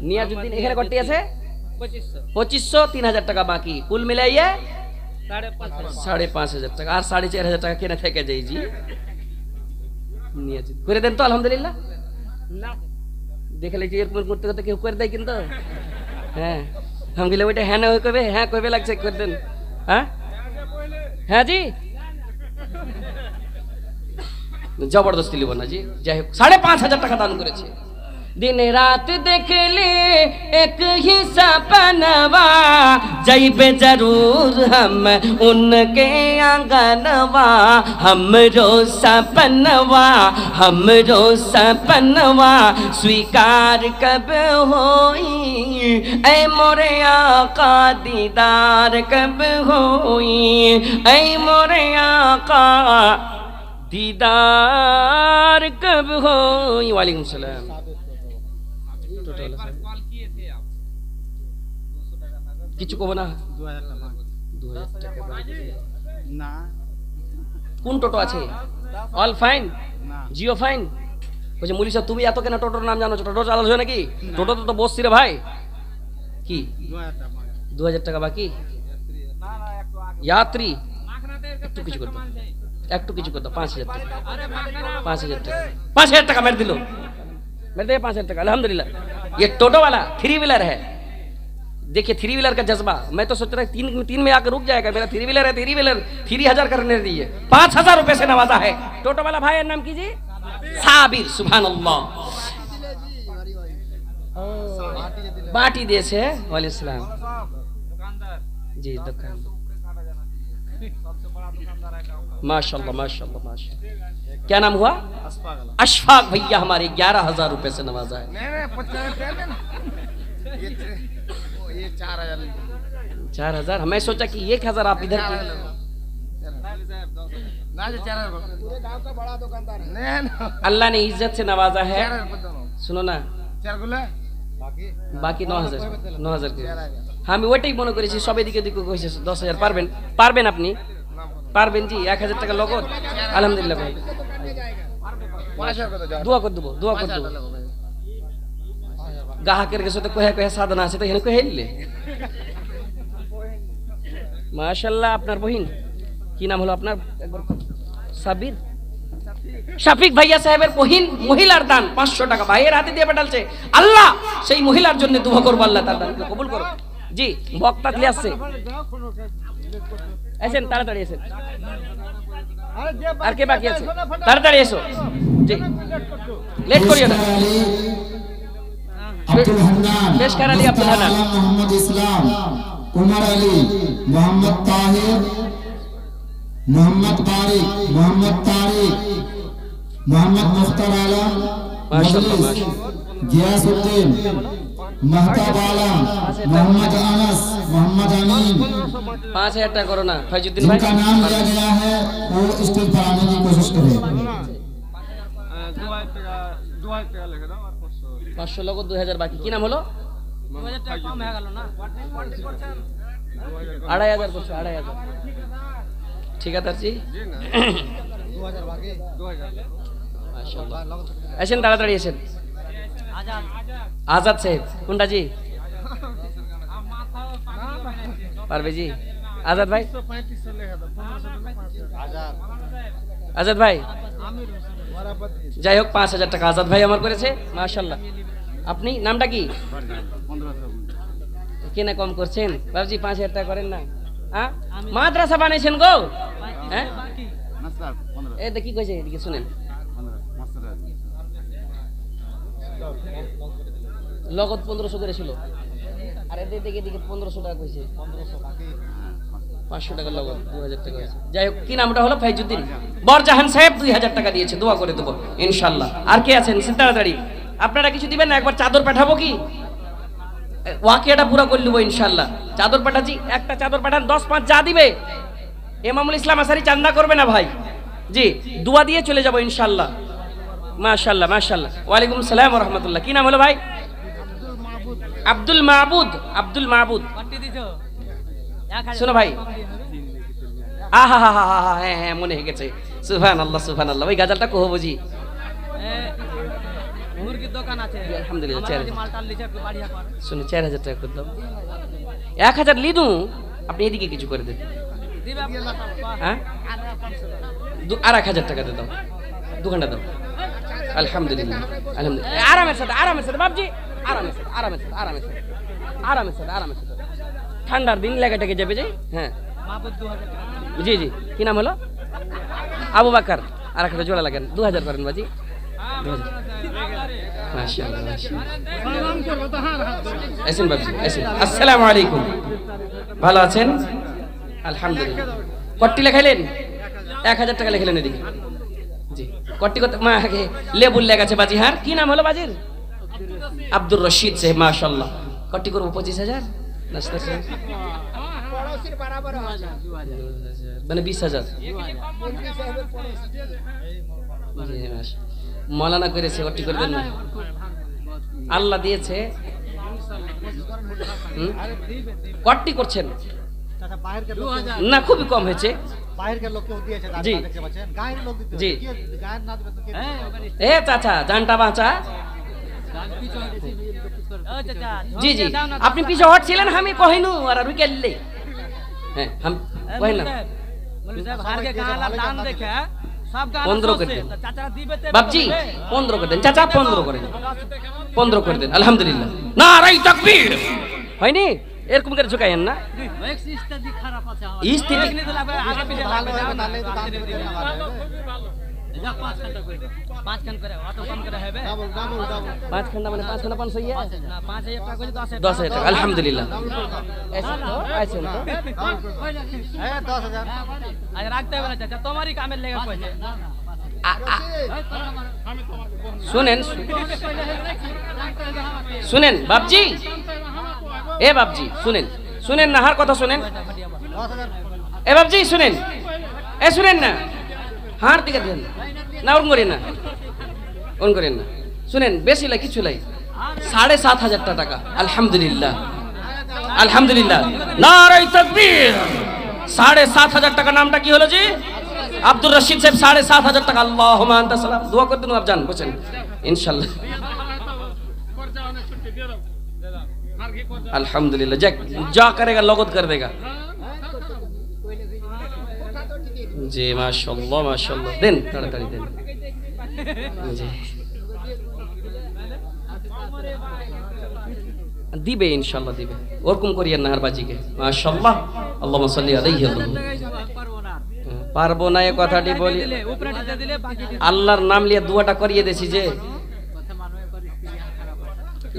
নিয়াজউদ্দিন এখানে কত আছে 2500 3000 টাকা বাকি কুল মিলাইয়ে 5500 টাকা আর 4500 টাকা কেনা থেকে যাই জি নিয়াজউদ্দিন করে দেন তো আলহামদুলিল্লাহ না দেখলে যে এরকম করতে করতে কেউ করে দেয় কিন্তু হ্যাঁ हम গেলে ওইটা হ্যাঁ না হয়ে কবে হ্যাঁ কবে লাগছে করে দেন হ্যাঁ হ্যাঁ জি জবরদস্তি লিব না জি যাই হোক 5500 টাকা দান করেছে दिन रात देख ले एक ही सपनवा जैबे जरूर हम उनके आंगनवा हमरो सपनवा स्वीकार कब होई ऐ मोरे आका दीदार कब होई ऐ मोरे आका दीदार कब होई वालेकुम सलाम কিছু কব না 2000 টাকা না কোন টোটো আছে অল ফাইন না জিও ফাইন বলছে মুলি সাহেব তুমি এত কেন টোটোর নাম জানো টোটো চালাছো নাকি টোটো তো বসছি রে ভাই কি 2000 টাকা বাকি यात्री একটু কিছু করতে 5000 টাকা 5000 টাকা মেরে দিলো मेरे दे 5000 टाका अल्हम्दुलिल्लाह ये टोटो वाला 3 व्हीलर है देखिए 3 व्हीलर का जज्बा मैं तो सोच रहा 3 में आकर रुक जाएगा मेरा 3 व्हीलर है 3 व्हीलर 3000 करने दीजिए 5000 रुपए से नवाजा है टोटो वाला भाई नाम कीजिए साबिर सुभान अल्लाह बाटी दे से वालेकुम सलाम जी दुकान माशाल्लाह माशाल्लाह माशाल्लाह क्या नाम हुआ अशफाक भैया हमारे 11000 रुपए से नवाजा है ये 4000 मैं सोचा कि 1000 आप इधर की ना 4000 पूरे गांव का बड़ा दुकानदार है अल्लाह ने इज्जत से नवाजा है सुनो ना 4 गुला বাকি 9000 কে আমি ওইটাই মনে করেছি সবে দিকে দিকে কইছে 10000 পারবেন আপনি পারবেন জি 1000 টাকা নগদ আলহামদুলিল্লাহ ভাই দোয়া করে দেব গ্রাহকের কাছে তো কহে সাধনা আছে তো এখানে কহে নিলে মাশাআল্লাহ আপনার বহিন কি নাম হলো আপনার একবার সাবির শফিক ভাইয়া সাহেবের বহিন মহিলার দান 500 টাকা ভাইয়ের হাতে দিয়ে পাঠালছে আল্লাহ সেই মহিলার জন্য দোয়া করব আল্লাহ তার দানকে কবুল করো জি বক্তা ক্লিয়ার আছে আসেন তাড়াতাড়ি আসেন আর কে বাকি আছে তাড়াতাড়ি এসো জি লেট করিও না अब्दुल हन्नान पेश कर अली अब्दुल हन्नान मोहम्मद इस्लाम उमर अली मोहम्मद ताहिर मोहम्मद तारिक मोहम्मद मुख्तार आलम माशाअल्लाह गियासुद्दीन महताब आलम, मोहम्मद अनस, मोहम्मद अमीन, 5000 টাকা করো না ফয়জুদ্দিন ভাই। जिनका नाम लिया गया है वो स्टेज पर आने की कोशिश करें। 500 লগত 2000 বাকি। কি নাম হলো? 2000 টাকা কম হয়ে গেল না 2500 করছো 2500। ঠিকাদার জি মাশাআল্লাহ। আসেন তাড়াতাড়ি আসেন। আজাদ আজাদ সাহেব কোনটা জি? পারবে জি? আজাদ ভাই, আজাদ ভাই যাই হোক 5000 টাকা আজাদ ভাই আমার করেছে মাশাআল্লাহ। আপনি নামটা কি? কেনা কম করছেন বাবজি? 5000 টাকা করেন না? হ্যাঁ মাদ্রাসা বানাইছেন গো? হ্যাঁ এই দেখি কইছে এদিকে শুনেন। লগত 1500 করে ছিল আর এদিকে এদিকে 1500 টাকা কইছে। 500 টাকা লগত 2000 টাকা আছে। যাই হোক কি নামটা হলো? ফয়জুদ্দিন বরজাহান সাহেব 2000 টাকা দিয়েছে, দোয়া করে দেবো ইনশাআল্লাহ। আর কে আছেন তাড়াতাড়ি? আপনারা কিছু দিবেন না? একবার চাদর পাঠাবো কি? ওয়াকিয়াটা পুরো করে নেবো ইনশাআল্লাহ। চাদর পাঠাচ্ছি, একটা চাদর পাঠান 10-5 যা দিবে। ইমামুল ইসলাম আসারি চান্দা করবে না ভাই জি, দোয়া দিয়ে চলে যাবো ইনশাআল্লাহ। মাশাআল্লাহ মাশাআল্লাহ। ওয়ালাইকুম সালাম ওয়া রাহমাতুল্লাহ। কি নাম হলো ভাই? আব্দুল মাহবুদ। আব্দুল মাহবুদ পার্টি দিছো 1000 শোনো ভাই, আহা হা হা হা, হ্যাঁ হ্যাঁ মনে হয়ে গেছে। সুবহানাল্লাহ সুবহানাল্লাহ। ওই গাজালটা কহো বুঝি। মুরগির দোকান আছে আলহামদুলিল্লাহ, আমার চার। যদি মালটাল লিচার বাড়িয়া কর শুনে 4000 টাকা করে দাও। 1000 লিদু, আপনি এদিকে কিছু করে দেন। দিবে হ্যাঁ আর 1000 টাকা দিয়ে দাও, দোকানটা দাও। আলহামদুলিল্লাহ আলহামদুলিল্লাহ। আরামের সাথে আরামের সাথে বাবজি, আরামের সাথে আরামের সাথে আরামের সাথে আরামের সাথে আরামের সাথে। ঠান্ডার দিন লেগাটাকে যাবে যে। হ্যাঁ মাহবুব 2000 টাকা জি জি। কি নাম হলো? আবু বাকার। আর একটা জোড়া লাগেন 2000 করেন বাজি। 2000 মাশাআল্লাহ মাশাআল্লাহ। আসেন বাবজি আসেন। আসসালামু আলাইকুম, ভালো আছেন? আলহামদুলিল্লাহ। কট্টি লেখাইলেন? 1000 টাকা লেখাইলেন এদিকে জি। কট্টি কত মা আগে লেবুল লেগাছে বাজি। হার কি নাম হলো বাজির? আব্দুর রশিদ সাহেব মাশাআল্লাহ। কট্টি করবো 25000 নাস্তা মানে 20000 মলানা করেছে। কট্টি করবেন না? আল্লাহ দিয়েছে। কট্টি করছেন চাচা বাহিরকার লোক না? খুবই কম হয়েছে বাহিরকার লোককেও দিয়েছে দাদা, জি। দেখতে পাচ্ছেন গায়ের লোক দিতে জি। কে গায়ের না দিবে তো কে দিবে? এ চাচা জানটা বাঁচা। ও চাচা জি জি। আপনি পিছে হটছিলেন আমি কহিনু আর আমি কেললে। হ্যাঁ হাম কই না বলি সাহেব হারকে গালা দান দেখে সব গালা 15 করে সস্তে, দেন। তা চাচা দিবে তে বাবজি 15 করে দেন চাচা। 15 করে দেন, 15 করে দেন। আলহামদুলিল্লাহ নারাই তাকবীর। হয়নি এরকম করে ঝুঁকাইয়েন না। এক্সিস্টা দি খারাপ আছে আমার স্থিতি এখানে তো লাগবে আগে পিছে ভালো লাগবে হবে তাহলে তো দাম দিবে না ভালো যা 5 ঘন্টা করে 5 খান করে অত কম করে হবে ডাবল ডাবল ডাবল 5 খান্ডা মানে 5 খান্ডা 500 ইয়া না 5000 টাকা করে 10000 টাকা। আলহামদুলিল্লাহ। আছেন তো আছেন তো। হ্যাঁ 10000 আজ রাখতে হবে না চাচা, তোমারই কামের লেগে কইছে শুনেন শুনেন বাবজি, এ বাবজি শুনেন শুনেন না হার কথা শুনেন। 10000 এ বাবজি শুনেন, এ শুনেন না হার দিকে দেন না। ওরকম করেন না, ওরকম করেন না। শুনেন বেশি লাই কিছু লাই 7500 টাকা। আলহামদুলিল্লাহ আলহামদুলিল্লাহ নারাই তাকবীর। 7500 টাকা। নামটা কি হলো জি? আব্দুর রশিদ সাহেব। 7500 টাকা। আল্লাহুম্মা আনতা সালাম। দোয়া করে দিন আপ জান বসেন ইনশাআল্লাহ। अल्हम्दुलिल्लाह जा करेगा लगत कर देगा जी माशाल्लाह देन ताड़ाताड़ी देन जी দিবে ইনশাআল্লাহ দিবে ওরকম করিয়েন না হারবাজিকে মাশাআল্লাহ আল্লাহুম্মা সাল্লি আলাইহি পারবো না এই কথাটি বলি উপরেটা দিলে বাকি আল্লাহর নাম নিয়ে দোয়াটা করিয়ে দেছি যে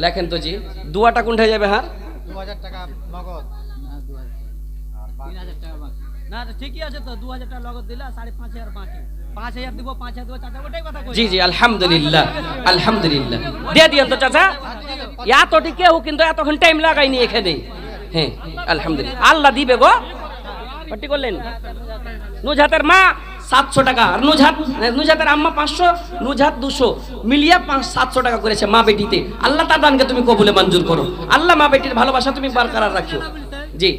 লেখেন তো জি দোয়াটা কোনটা যাবে হার 2000 টাকা নগদ না ঠিকই আছে তো 2000 টাকা লগত দিলা 5500 বাকি 5000 দিব 5000 দিব চাচা ওটাই কথা কই জি জি আলহামদুলিল্লাহ আলহামদুলিল্লাহ দিয়ে দিয়েন তো চাচা এতটি কেউ কিন্তু এতক্ষণ টাইম লাগাইনি এখানে হ্যাঁ আলহামদুলিল্লাহ আল্লাহ দিবে গো পাটি করলেন নুজহাতের মা 700 টাকা আর নুজহাতের আম্মা 500 নুজহাত 200 মিলিয়ে 700 টাকা করেছে মা বেটিতে আল্লাহ তার দানকে তুমি কবুলে মঞ্জুর করো আল্লাহ মা বেটির ভালোবাসা তুমি বরকরার রাখিও জি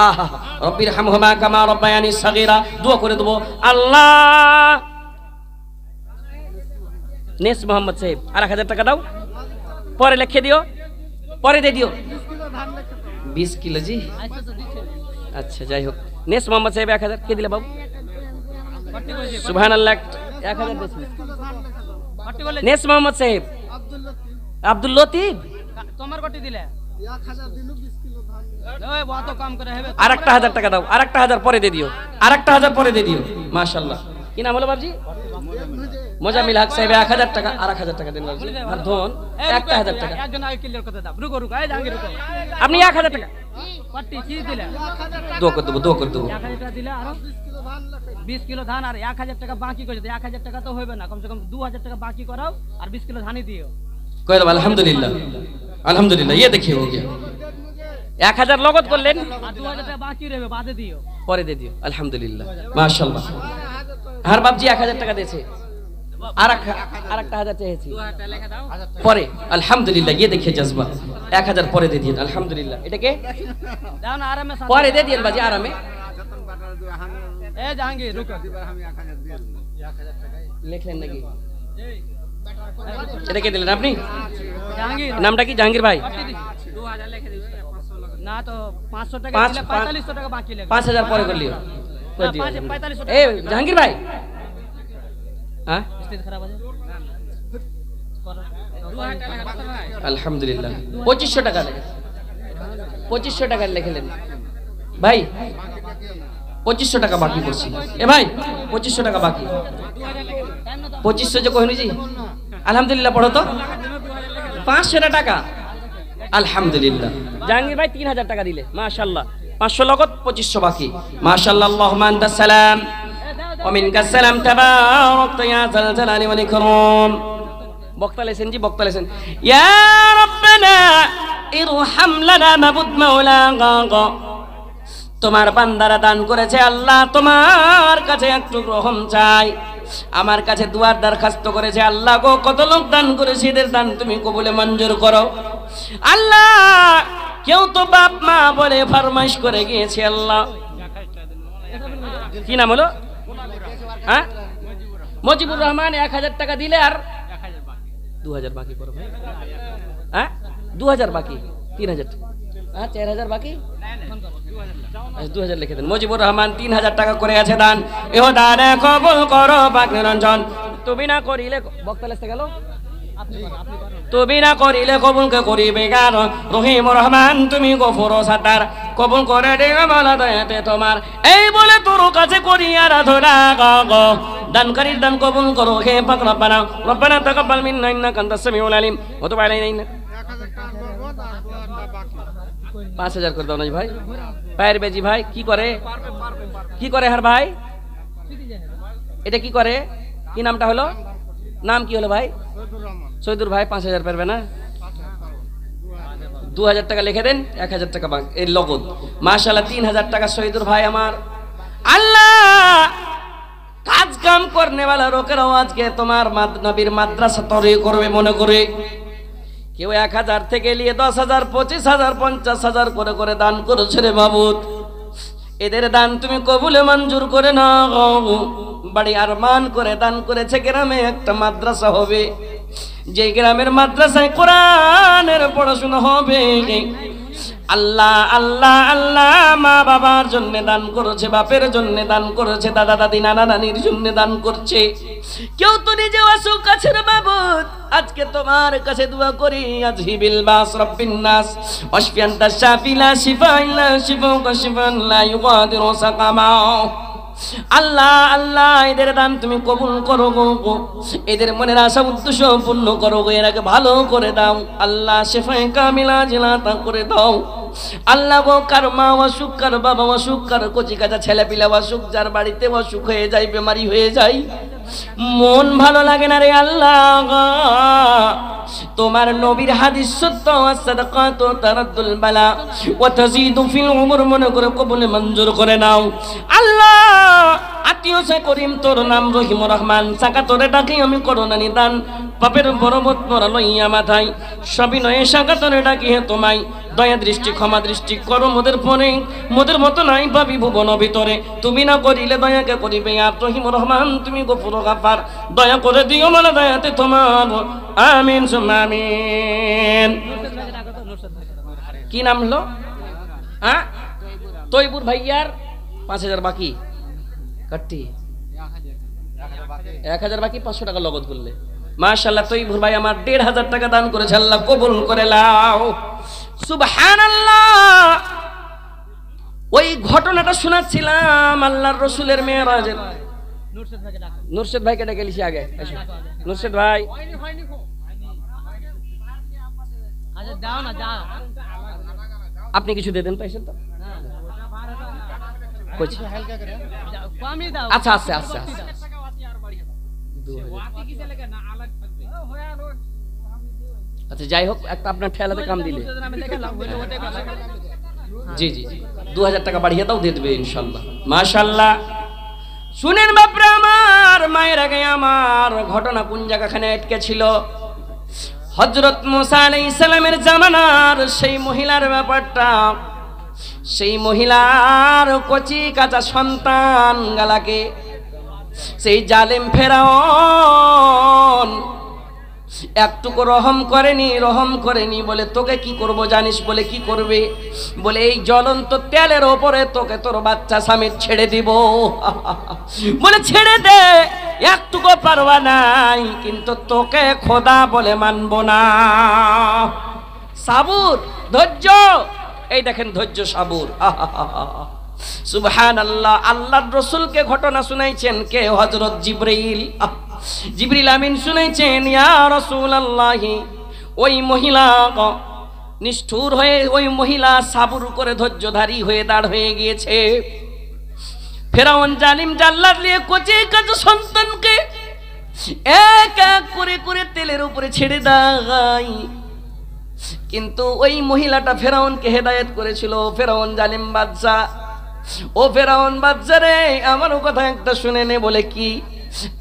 আহা রব্বির হামহুমা কামা রব্বায়ানি সাগীরা দোয়া করে দেব আল্লাহ নেস মোহাম্মদ সাহেব আর 1000 টাকা দাও পরে লিখে দিও পরে দিয়ে দিও 20 কিলো জি আচ্ছা যাই হোক নেস মোহাম্মদ সাহেব 1000 কে দিলে বাবু সুবহানাল্লাহ 1000 দিয়েছি নেস মোহাম্মদ সাহেব আব্দুল লতিফ তোমার কত দিলে 1000 দিনু 20 কিলো ধান ওই বহুত কম করে হবে আর একটা 1000 টাকা দাও আর একটা 1000 পরে দিয়ে দিও আর একটা 1000 পরে দিয়ে দিও মাশাআল্লাহ কি নাম হলো বাবজি মোজামিল হক সাহেব 1000 টাকা আর 1000 টাকা দেন বাবজি আর ধন একটা 1000 টাকা একজন আগে ক্লিয়ার করতে দাও রুকো রুকো এই জাহাঙ্গীর রুকো আপনি 1000 টাকা কটি কি দিলে দোয়া করে দেবো 1000 টাকা দিলে আর 20 কিলো ধান আর 1000 টাকা বাকি করে দাও 1000 টাকা তো হবে না কমসে কম 2000 টাকা বাকি করাও আর 20 কিলো ধানই দিও কই দাও আলহামদুলিল্লাহ আলহামদুলিল্লাহ ये देखिए हो गया 1000 লগত করলেন আর 2000 টাকা বাকি রইবে বাদে দিও পরে দিয়ে দিও আলহামদুলিল্লাহ মাশাআল্লাহ আর বাবজি 1000 টাকা দিয়েছে আর একটা 1000 চেয়েছি 2000 টাকা লেখা দাও পরে আলহামদুলিল্লাহ ये देखिए जज्बा 1000 পরে দিয়ে দিন আলহামদুলিল্লাহ এটা কে দাও না আরামে পরে দিয়ে দিন বাজি আরামে এই জাহাঙ্গীর রুকো লিখলেন নাকি এটা কে দিলেন আপনি জাহাঙ্গীর নামটা কি জাহাঙ্গীর ভাই 2000 লিখে দিও 500 না তো 500 টাকা পাঁচ- দিলে 4500 টাকা বাকি লাগবে 5000 পরে করলিও করে দিও 4500 টাকা এ জাহাঙ্গীর ভাই হ্যাঁ স্টেজ খারাপ আছে করো 2000 টাকা লাগবে ভাই আলহামদুলিল্লাহ 2500 টাকা লেখে 2500 টাকা লিখলেন ভাই 2500 টাকা বাকি করছি এ ভাই 2500 টাকা বাকি 2500 যে কইনি জি আলহামদুলিল্লাহ পড়ো তো 500 টাকা আলহামদুলিল্লাহ জাহাঙ্গীর ভাই 3000 টাকা দিলে মাশাআল্লাহ 500 লগত 2500 বাকি মাশাআল্লাহ আল্লাহুম্মা আনতাস সালাম ওয়া মিনকাস সালাম তাবারাকতা ইয়া যাল জালালি ওয়াল ইকরাম বক্তা লেছেন জি বক্তা লেছেন ইয়া রাব্বানা ইরহাম লানা মাবুদ মাওলানা তোমার বান্দারা দান করেছে আল্লাহ তোমার কাছে একটু রহম চাই আমার কাছে দুয়ার দরখাস্ত করেছে আল্লাহ গো কত লোক দান করেছে এদের দান তুমি কবুলে মঞ্জুর করো আল্লাহ কেউ তো বাপ মা বলে ফরমাইশ করে গিয়েছে আল্লাহ কি নাম হলো হ্যাঁ মজিবুর রহমান 1000 টাকা দিলে আর 2000 বাকি করো ভাই হ্যাঁ 2000 বাকি 3000 হ্যাঁ 4000 বাকি 2000 লিখে দেন মজিবুর রহমান 3000 টাকা করে আছে দান এও দান কবুল করো পাক রঞ্জন তুমি না করিলে বক্তা লেসতে গেল তুমি না করিলে কবুলকে করিবে গান রহিম রহমান তুমি গফুর সাতার কবুল করে দেবে মালা দয়াতে তোমার এই বলে তোর কাছে করি আরাধনা গো দানকারীর দান কবুল করো হে পাক রব্বানা রব্বানা তাকাব্বাল মিন্না ইন্নাকা আনতাস সামিউল আলিম ওয়া তুব আলাইনা 5000 করে দাও না ভাই পায়ের বেজি ভাই কি করে হার ভাই এটা কি করে কি নামটা হলো নাম কি হলো ভাই সৈদুর ভাই 5000 পারবে না 2000 টাকা লিখে দেন 1000 টাকা বাকি এই লগত মাশাআল্লাহ 3000 টাকা সৈদুর ভাই আমার আল্লাহ কাজ কাম করনে वाला লোকেরাও আজকে তোমার নবীর মাদ্রাসা তৈরি করবে মনে করে কেউ 1000 থেকে নিয়ে 10000 25000 50000 করে করে দান করেছে রে মাবুদ এদের দান তুমি কবুলে মঞ্জুর করে নাও বড় আরমান করে দান করেছে গ্রামে একটা মাদ্রাসা হবে যে গ্রামের মাদ্রাসায় কোরআনের পড়াশোনা হবে আল্লাহ আল্লাহ আল্লাহ মা বাবার জন্য দান করেছে বাপের জন্য দান করেছে দাদা দাদি নানা নানির জন্য দান করছে কেউ তো নিজে আসো কাছের মাবুদ আজকে তোমার কাছে দোয়া করি আজহিবিল বাস রব্বিন নাস ওয়াশফি আনতা শাফি লা শিফা ইল্লা শিফাউকা শিফান লা ইউগাদিরু সাকামা আল্লাহ আল্লাহ এদের দান তুমি কবুল করো গো এদের মনের আশা উদ্দেশ্য পূর্ণ করো গো এরাকে ভালো করে দাও আল্লাহ শিফায়ে কামিলা জিলাতা করে দাও আল্লাহ গো, কার মা অসুখ, কার বাবা অসুখ, কার কচি কাঁচা ছেলে পিলা অসুখ, যার বাড়িতে অসুখ হয়ে যায়, বেমারি হয়ে যায়, মন ভালো লাগে না রে আল্লাহ। তোমার নবীর হাদিস সত্য, সাদাকাতু তারাদ্দুল বালা ওয়া তাজিদু ফিল উমর, মনে করে কবুলে মঞ্জুর করে নাও আল্লাহ। আত্মীয় সে করিম, তোর নাম রহিম রহমান, সাকা তোরে ডাকি আমি করোনা নিদান, পাপের পরবত পরা লইয়া মাথায়, সবই নয় সাকা তোরে ডাকি হে তোমায়, দয়া দৃষ্টি ক্ষমা দৃষ্টি করো মোদের পরে, মোদের মতো নাই ভাবি ভুবন ভিতরে, তুমি না করিলে দয়াকে করিবে আর রহিম রহমান, তুমি গফুর গাফার, দয়া করে দিও মানে দয়াতে তোমার, আমিন সুম্মা আমিন। কি নাম হলো? হ্যাঁ, তৈবুর ভাইয়ার 5000 বাকি কাটতি, 1000 বাকি, 500 টাকা লগত করলে। মাশাআল্লাহ, তৈবুর ভাই আমার 1500 টাকা দান করেছে, আল্লাহ কবুল করে নাও, সুবহানাল্লাহ। ওই ঘটনাটা শোনাচ্ছিলাম আল্লাহর রাসূলের মেরাজের। নুরশেদ ভাইকে ডেকে লিখি আগে, নুরশেদ ভাই আচ্ছা দাও না, যাও আপনি কিছু দিয়ে দেন, পাইছেন তো? কইছি কমই দাও। আচ্ছা আচ্ছা আচ্ছা আচ্ছা, যাই হোক, একটা আপনার ঠেলাতে কাম দিলে, জি জি জি, 2000 টাকা বাড়িয়ে দাও, দিয়ে দেবে ইনশাল্লাহ। মাশাআল্লাহ, শুনেন বাপরা আমার, মায়ের আগে আমার ঘটনা কোন জায়গাখানে আটকে ছিল, হযরত মুসা আলাইহিস সালামের জামানার সেই মহিলার ব্যাপারটা। সেই মহিলার কচি কাঁচা সন্তান গালাকে সেই জালেম ফেরাউন একটুকু রহম করেনি, বলে তোকে কি করব জানিস? বলে কি করবে? বলে এই জ্বলন্ত তেলের ওপরে তোকে তোর বাচ্চা স্বামী ছেড়ে দিব। বলে ছেড়ে দে, একটুকু পারবা নাই, কিন্তু তোকে খোদা বলে মানব না। সাবুর, ধৈর্য, এই দেখেন ধৈর্য, সাবুর। সুবহানাল্লাহ। আল্লাহর রাসূলকে ঘটনা শুনাইছেন কে? হযরত জিবরাইল। জিবরিল আমিন শুনাইছেন, ইয়া রাসূলুল্লাহ, ওই মহিলা নিষ্ঠুর হয়ে, ওই মহিলা সাবুর করে ধৈর্যধারী হয়ে দাঁড় হয়ে গিয়েছে। ফেরাউন জালিম জাল্লাদ নিয়ে কচি কাঁচা সন্তানকে এক এক করে করে তেলের উপরে ছেড়ে দেয়। কিন্তু ওই মহিলাটা ফেরাউনকে হেদায়েত করেছিল। ফেরাউন জালিম বাদশা, ও ফেরাউন বাদশা রে, আমার কথা একটা শুনে নে। বলে কি?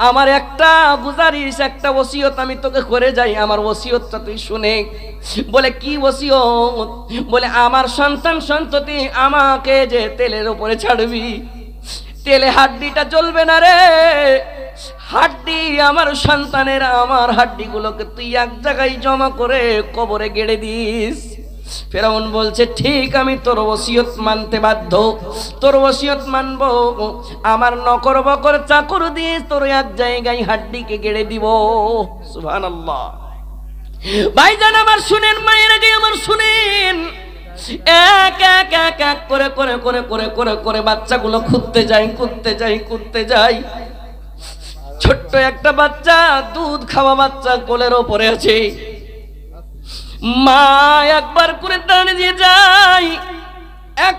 আমার একটা গুজারিশ, একটা ওসিয়ত আমি তোকে করে যাই, আমার ওসিয়তটা তুই শুনে। বলে কি ওসিয়ত? বলে আমার সন্তান সন্ততি আমাকে যে তেলের উপরে ছাড়বি, তেলে হাড্ডিটা জ্বলবে না রে। হাড্ডি আমার সন্তানের, আমার হাড্ডিগুলোকে তুই এক জায়গায় জমা করে কবরে গেড়ে দিস। ফেরাউন বলছে ঠিক, আমি তোর ওসিয়ত মানতে বাধ্য, তোর ওসিয়ত মানবো। আমার নকর বকর চাকর দিয়ে তোর এক জায়গায় হাড্ডিকে গেড়ে দিব। সুবহানাল্লাহ। ভাইজান আমার শুনেন, মায়ের আগে আমার শুনেন, এক এক এক এক করে করে করে করে করে করে বাচ্চাগুলো খুঁজতে যায়। ছোট্ট একটা বাচ্চা, দুধ খাওয়া বাচ্চা কোলের ওপরে আছে। মা একবার করে দাঁড়িয়ে যায়, এক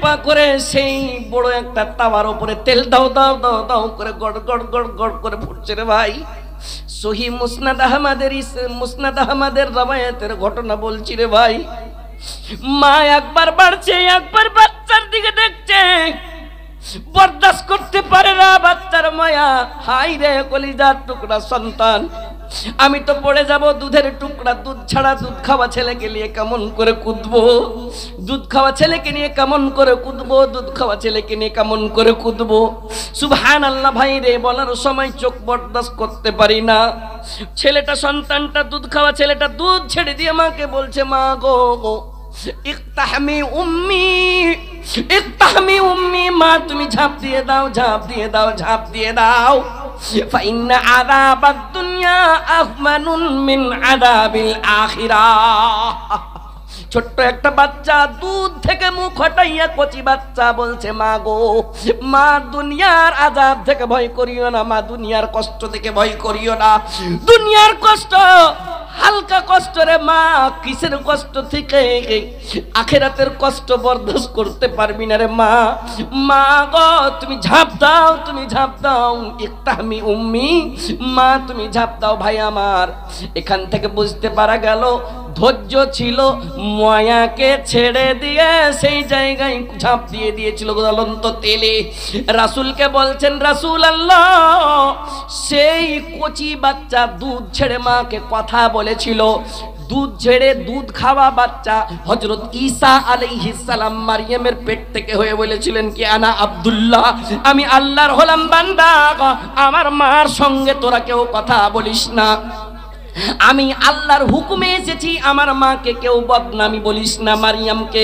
পা করে সেই বড় একটা তাওয়ার উপরে তেল দাও দাও দাও দাও করে গড় গড় গড় গড় করে ফুটছে রে ভাই। সহিহ মুসনাদ আহমদের রওয়ায়াতের ঘটনা বলছি রে ভাই। মা একবার বাড়ছে, একবার বাচ্চার দিকে দেখছে, বরদাস্ত করতে পারে না বাচ্চার মায়া। হাই রে কলিজার টুকরা সন্তান, আমি তো পড়ে যাব দুধের টুকরা। দুধ ছাড়া দুধ খাওয়া ছেলেকে নিয়ে কেমন করে কুদবো, দুধ খাওয়া ছেলেকে নিয়ে কেমন করে কুদবো, দুধ খাওয়া ছেলেকে নিয়ে কেমন করে কুদবো। সুবহানাল্লাহ। ভাই রে, বলার সময় চোখ বরদাস্ত করতে পারি না। ছেলেটা, সন্তানটা, দুধ খাওয়া ছেলেটা দুধ ছেড়ে দিয়ে মাকে বলছে, মা গো ইকতাহমি উম্মি, ইকতাহমি উম্মি, মা তুমি ঝাঁপ দিয়ে দাও, ঝাঁপ দিয়ে দাও, ঝাঁপ দিয়ে দাও। ফাইন্না আযাবাদ দুনিয়া আহমানুন মিন আযাবিল আখিরাহ। ছোট্ট একটা বাচ্চা দুধ থেকে মুখ হটাইয়া কচি বাচ্চা বলছে, মা গো, মা দুনিয়ার আযাব থেকে ভয় করিও না, মা দুনিয়ার কষ্ট থেকে ভয় করিও না। দুনিয়ার কষ্ট হালকা কষ্ট রে মা, কিসের কষ্ট থেকে আখিরাতের কষ্ট বরদাস্ত করতে পারবি না রে মা। মা গো তুমি ঝাঁপ দাও, তুমি ঝাঁপ দাও, ইকতাহমি উম্মি, মা তুমি ঝাঁপ দাও। ভাই আমার, এখান থেকে বুঝতে পারা গেল ধৈর্য ছিল, মায়াকে ছেড়ে দিয়ে সেই জায়গায় ঝাঁপ দিয়ে দিয়েছিল জ্বলন্ত তেলে। রাসূলকে বলছেন, রাসূল আল্লাহ, সেই কচি বাচ্চা দুধ ছেড়ে মাকে কথা বলেছিল, দুধ ছেড়ে দুধ খাওয়া বাচ্চা হযরত ঈসা আলাইহিস সালাম মারইয়ামের পেট থেকে হয়ে বলেছিলেন কি আনা আব্দুল্লাহ, আমি আল্লাহর হলাম বান্দা, আমার মার সঙ্গে তোরা কেউ কথা বলিস না, আমি আল্লাহর হুকুমে এসেছি, আমার মাকে কেউ বদনামি বলিস না। মারিয়ামকে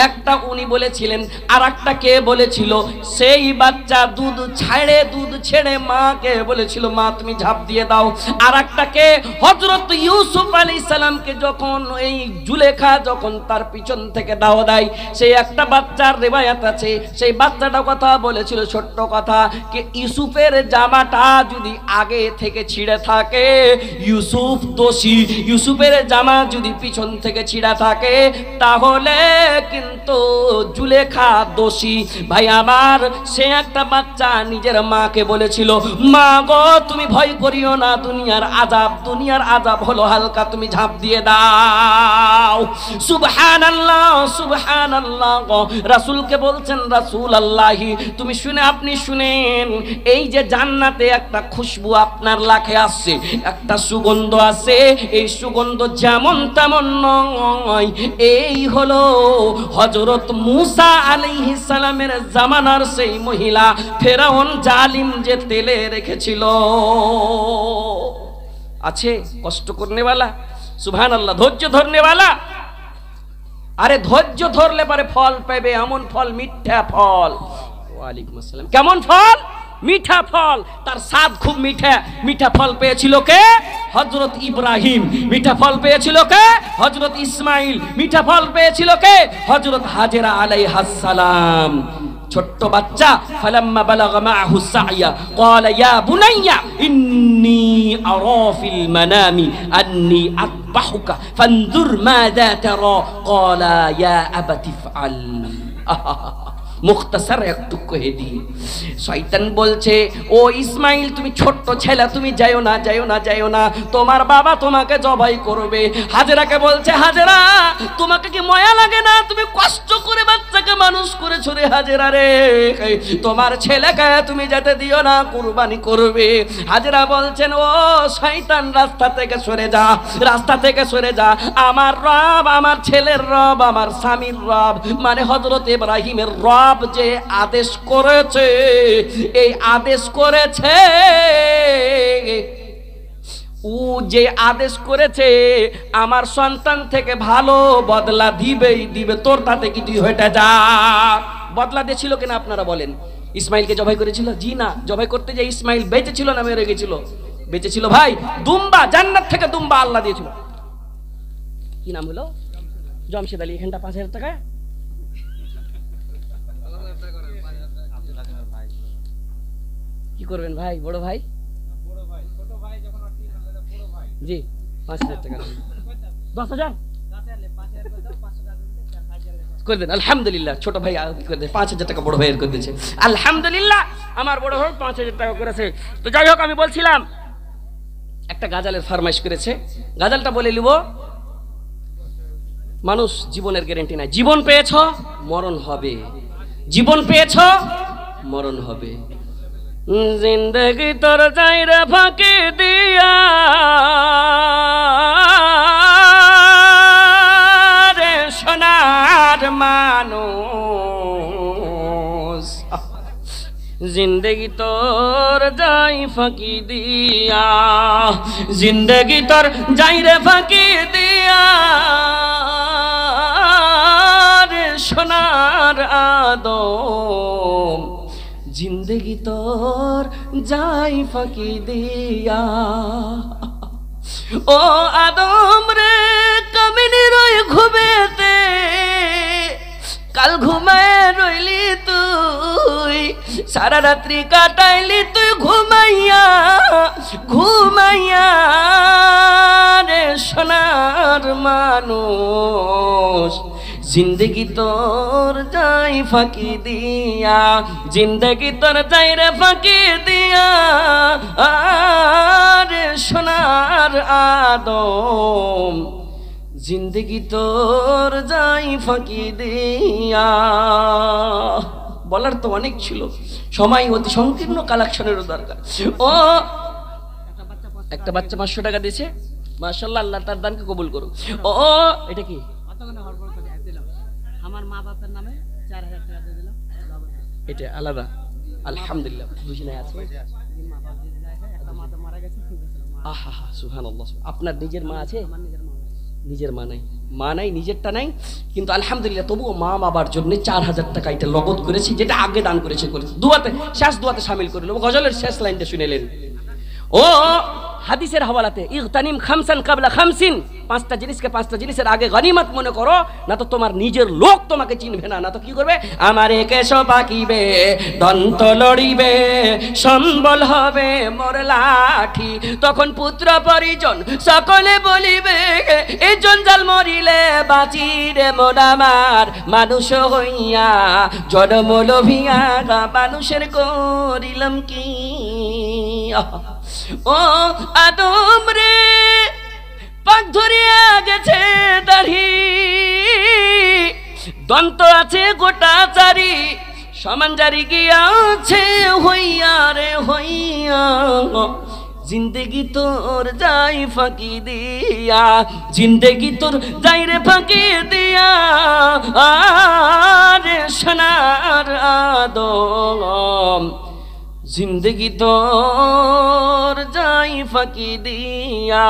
একটা উনি বলেছিলেন, আর একটা কে বলেছিল, সেই বাচ্চা দুধ ছেড়ে মাকে বলেছিল মা তুমি ঝাঁপ দিয়ে দাও। আর একটা কে হযরত ইউসুফ আলাইহিস সালামকে যখন এই জুলেখা যখন তার পিছন থেকে দাও দেয়, সেই একটা বাচ্চার রিওয়ায়াত আছে, সেই বাচ্চাটা কথা বলেছিল, ছোট্ট কথা, যে ইউসুফের জামাটা যদি আগে থেকে ছিঁড়ে থাকে ইউসুফ দোষী, ইউসুফের জামা যদি পিছন থেকে ছিঁড়া থাকে তাহলে কিন্তু জুলেখা দোষী। ভাই আমার, সে একটা বাচ্চা নিজের মাকে বলেছিল, মা গো তুমি ভয় করিও না, দুনিয়ার আযাব হলো হালকা, তুমি ঝাঁপ দিয়ে দাও। সুবহানাল্লাহ সুবহানাল্লাহ। রাসূলকে বলছেন, রাসূল আল্লাহি তুমি আপনি শুনেন, এই যে জান্নাতে একটা খুশবু আপনার লাখে আসছে, একটা সুগন্ধ আছে, এই সুগন্ধ যেমন তেমন নয়, এই হলো হযরত মূসা আলাইহিস সালামের জামানার সেই মহিলা ফেরাউন জালিম যে তেলে রেখেছিল। আছে কষ্ট করনেওয়ালা, সুবহানাল্লাহ, ধৈর্য ধরনেওয়ালা। আরে ধৈর্য ধরলে পরে ফল পাবে, এমন ফল, মিঠা ফল। ওয়ালাইকুম আসসালাম। কেমন ফল? মিঠা ফল, তার স্বাদ খুব মিঠা। মিঠা ফল পেয়েছিল কে? হযরত ইব্রাহিম। মিঠা ফল পেয়েছিল কে? হযরত ইসমাইল। মিঠা ফল পেয়েছিল কে? হযরত হাজেরা আলাইহাস সালাম। ছোট্ট বাচ্চা, ফালাম্মা বালাগা মাআহু সাইয়া ক্বালা ইয়া বুনাইয়া ইন্নী আরা ফিল মানামি আন্নী আতবাহুকা ফানজুর মাযা তারা ক্বালা ইয়া আবাতি ফআল। মুখতাসার একটু কহে দিয়ে শয়তান বলছে, ও ইসমাইল তুমি ছোট্ট ছেলে, তুমি যাইও না, যাইও না, যাইও না, তোমার বাবা তোমাকে জবাই করবে। হাজেরাকে বলছে, হাজেরা তোমাকে কি মায়া লাগে না? তুমি কষ্ট করে বাচ্চাকে মানুষ করেছো রে হাজেরা রে, তোমার ছেলেকে তুমি যেতে দিও না, কুরবানি করবে। হাজেরা বলছেন, ও শয়তান রাস্তা থেকে সরে যা, রাস্তা থেকে সরে যা, আমার রব, আমার ছেলের রব, আমার স্বামীর রব, মানে হযরত ইব্রাহিমের রব যে আদেশ করেছে, এই আদেশ করেছে, ও যে আদেশ করেছে আমার সন্তান থেকে ভালো বদলা দিবেই দিবে, তোর তাতে কি তুই হেঁটে যা। বদলা দিয়েছিল কিনা আপনারা বলেন? ইসমাইলকে জবাই করেছিল? জি না। জবাই করতে যে ইসমাইল বেঁচে ছিল না মেরে গেছিল? বেঁচে ছিল ভাই। দুম্বা, জান্নাত থেকে দুম্বা আল্লাহ দিয়েছিল। কি নাম হলো? জমশেদ আলী। এখানটা ৫,০০০ টাকা। কি করবেন ভাই? বড় ভাই জি ৫,০০০ টাকা। ১০,০০০ করে দেন। আলহামদুলিল্লাহ, ছোট ভাই করে দেন ৫,০০০ টাকা বড় ভাইয়ের করে দিয়েছে। আলহামদুলিল্লাহ, আমার বড় ভাই ৫,০০০ টাকা করেছে। তো যাই হোক, আমি বলছিলাম একটা গাজালের ফরমাইশ করেছে, গাজালটা বলে নিব। মানুষ জীবনের গ্যারান্টি নাই। জীবন পেয়েছ, মরণ হবে। জীবন পেয়েছ, মরণ হবে। জিন্দগি তোর যাইরে ফাঁকি দিয়া রে সোনার মানুষ, জিন্দগি তোর যাই ফাঁকি দিয়া, জিন্দগি তোর যাইরে ফাঁকি দিয়া রে সোনার আদম, জিন্দগি তোর যাই ফাঁকি দিয়া। ও আদম রে কামিনী রই ঘুমেতে, কাল ঘুমায় রইলি তুই, সারা রাত্রি কাটাইলি তুই ঘুমাইয়া ঘুমাইয়া রে সোনার মানুষ, জিন্দগি তোর যাই ফাঁকি দিয়া, জিন্দগি তোর যাই রে ফাঁকি দিয়া আরে সোনার আদম, জিন্দগি তোর যাই ফাঁকি দিয়া। বলার তো অনেক ছিল, সময় অতি সংকীর্ণ, কালেকশনেরও দরকার। ও একটা বাচ্চা 500 টাকা দিয়েছে, মাশাআল্লাহ, আল্লাহ তার দানকে কবুল করুক। ও এটা কি আমার মা বাবার নামে 4000 টাকা দিয়ে দিলাম, এটা আলাদা, আলহামদুলিল্লাহ। বুঝি নাই আছে, মা বাবা দিয়ে দিলে একটা মা তো মারা গেছে, আহা হা সুবহানাল্লাহ। আপনার নিজের মা আছে? আমার নিজের মা। নিজের মা নাই, মা নাই, নিজেরটা নাই, কিন্তু আলহামদুলিল্লাহ তবুও মা বাবার জন্য 4000 টাকা এটা নগদ করেছি, যেটা আগে দান করেছে দুয়াতে, শেষ দুয়াতে শামিল করে নেব। গজলের শেষ লাইনটা শুনেলেন। ও হাদিসের হওয়ালাতে ইগতানিম খামসান কাবলা খামসিন, 5টা জিনিসকে 5টা জিনিসের আগে গনিমত মনে করো, না তো তোমার নিজের লোক তোমাকে চিনবে না, না তো কি করবে, আমারে কেশ পাকিবে, দন্ত লড়িবে, সম্বল হবে মোর লাঠি, তখন পুত্র পরিজন সকলে বলিবে এই জঞ্জাল মরিলে বাঁচি রে মোর আমার, মানুষ হইয়া জন্ম লোভিয়া মানুষের করিলাম কি। ও আদম রে পাক ধরিয়া গেছে দাড়ি, দন্ত আছে গোটা চারি, সমান জারি গিয়াছে হইয়া রে হইয়া, জিন্দগি তোর যাই ফাঁকি দিয়া, জিন্দগি তোর যাই রে ফাঁকি দিয়া আরে সোনার আদম, জিন্দগি তোর যাই ফাঁকি দিয়া।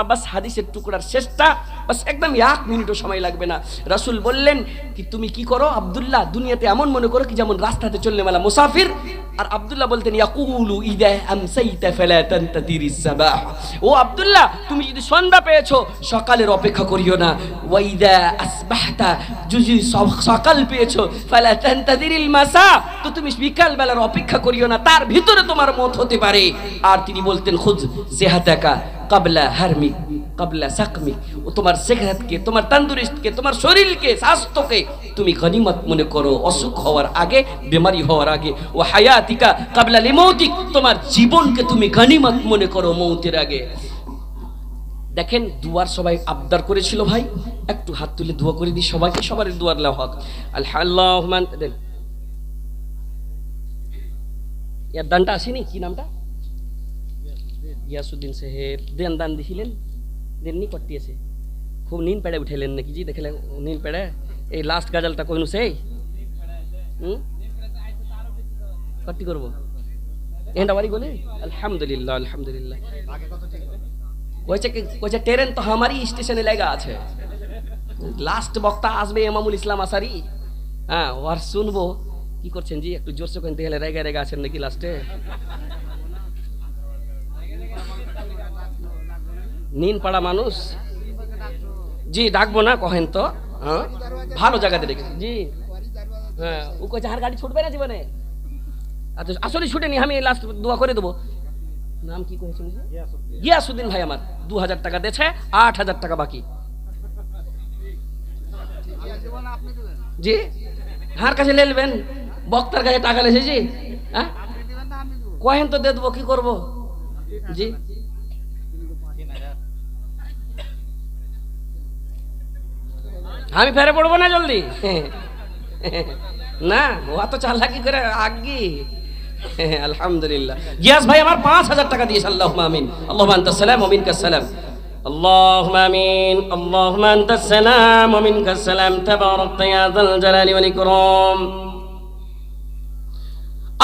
বাস হাদিসের টুকরার শেষটা, বাস একদম 1 মিনিটও সময় লাগবে না। রাসূল বললেন কি তুমি কি করো আব্দুল্লাহ, দুনিয়াতে এমন মনে করো কি যেমন রাস্তাতে চললে মেলা মুসাফির। আর আব্দুল্লাহ বলতেন ইয়াকুলু ইদা আমসাইতা ফালা তানতাদিরিস সাবাহ, ও আব্দুল্লাহ তুমি যদি সন্ধ্যা পেয়েছো সকালের অপেক্ষা করিও না, ওয়া ইদা আসবাহতা যদি সকাল পেয়েছো ফালা তানতাদিরিল মাসা, তো তুমি বিকাল বেলার অপেক্ষা করিও না, তার ভিতরে তোমার মত হতে পারে। আর তিনি বলতেন খুজ সিহাতাকা কাবলা হারমিক কাবলা সাকমিক, ও তোমার সেহতকে, তোমার তন্দুরুস্তকে, তোমার শরীরকে, স্বাস্থ্যকে তুমি গনিমত মনে করো অসুখ হওয়ার আগে, বেমারি হওয়ার আগে। ও হায়াতিকা কাবলা লিমৌতিক, তোমার জীবনকে তুমি গনিমত মনে করো মৌতের আগে। দেখেন দুয়ার সবাই আবদার করেছিল ভাই, একটু হাত তুলে দোয়া করে দিই সবাইকে, সবার দুয়ার লাভ হক। আল্লাহুম্মা দেন ইয়ার দানটা আসেনি, কি নামটা, ইয়াসুদ্দিন সাহেব দেন, দান দিছিলেন, দেননি কটি আছে, খুব নীল পেড়ে উঠেলেন নাকি জি, দেখলেন নীল পেড়ে, এই লাস্ট গাজলটা কইনু সেই কটি করব এন্ডা বাড়ি বলে। আলহামদুলিল্লাহ আলহামদুলিল্লাহ। কইছে ট্রেন তো আমারই স্টেশনে লাগা আছে, লাস্ট বক্তা আসবে ইমামুল ইসলাম আসারি, হ্যাঁ ওর শুনবো। কি করছেন জি, একটু জোরসে কইতে গেলে রেগে রেগে আছেন নাকি লাস্টে, নীন পাড়া মানুষ জি, ডাকবো না কহেন তো, হ্যাঁ ভালো জায়গাতে রেখেছি জি, হ্যাঁ ও কইছে আর গাড়ি ছুটবে না জীবনে, আসলে ছুটেনি, আমি লাস্ট দোয়া করে দেবো। নাম কি করেছেন গিয়াসউদ্দিন ভাই, আমার 2000 টাকা দিয়েছে, 8000 টাকা বাকি জি, হার কাছে লেলবেন, বক্তার কাছে টাকা লেছে জি, হ্যাঁ কহেন তো দিয়ে দেবো, কি করবো জি। আমি ফেরে পড়বো না জলদি না, ও তো চালাকি করে আগি। আলহামদুলিল্লাহ। গিয়াস ভাই আমার 5000 টাকা দিয়েছে, আল্লাহুম্মা আমিন। আল্লাহুম্মা আনতাস সালাম ওয়া মিনকাস সালাম, আল্লাহুম্মা আমিন। আল্লাহুম্মা আনতাস সালাম ওয়া মিনকাস সালাম, তাবারাকতা ইয়া যাল জালালি ওয়াল ইকরাম।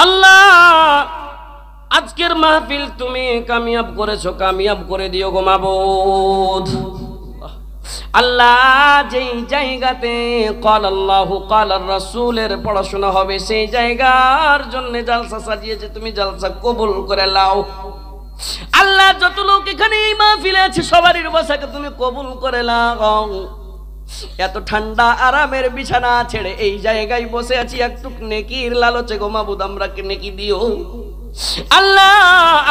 আল্লাহ আজকের মাহফিল তুমি কামিয়াব করেছো, কামিয়াব করে দিও গো মাবুদ। আল্লাহ যেই জায়গাতে ক্বাল আল্লাহু ক্বাল রাসূলের পড়াশোনা হবে, সেই জায়গার জন্য জালসা সাজিয়েছে, তুমি জালসা কবুল করে নাও। আল্লাহ যত লোক এখানে এই মাহফিলে আছে সবারই বসাকে তুমি কবুল করে নাও। এত ঠান্ডা আরামের বিছানা ছেড়ে এই জায়গায় বসে আছি, একটু নেকির লালচে গো মাবুদ আমরা নেকি দিও। আল্লাহ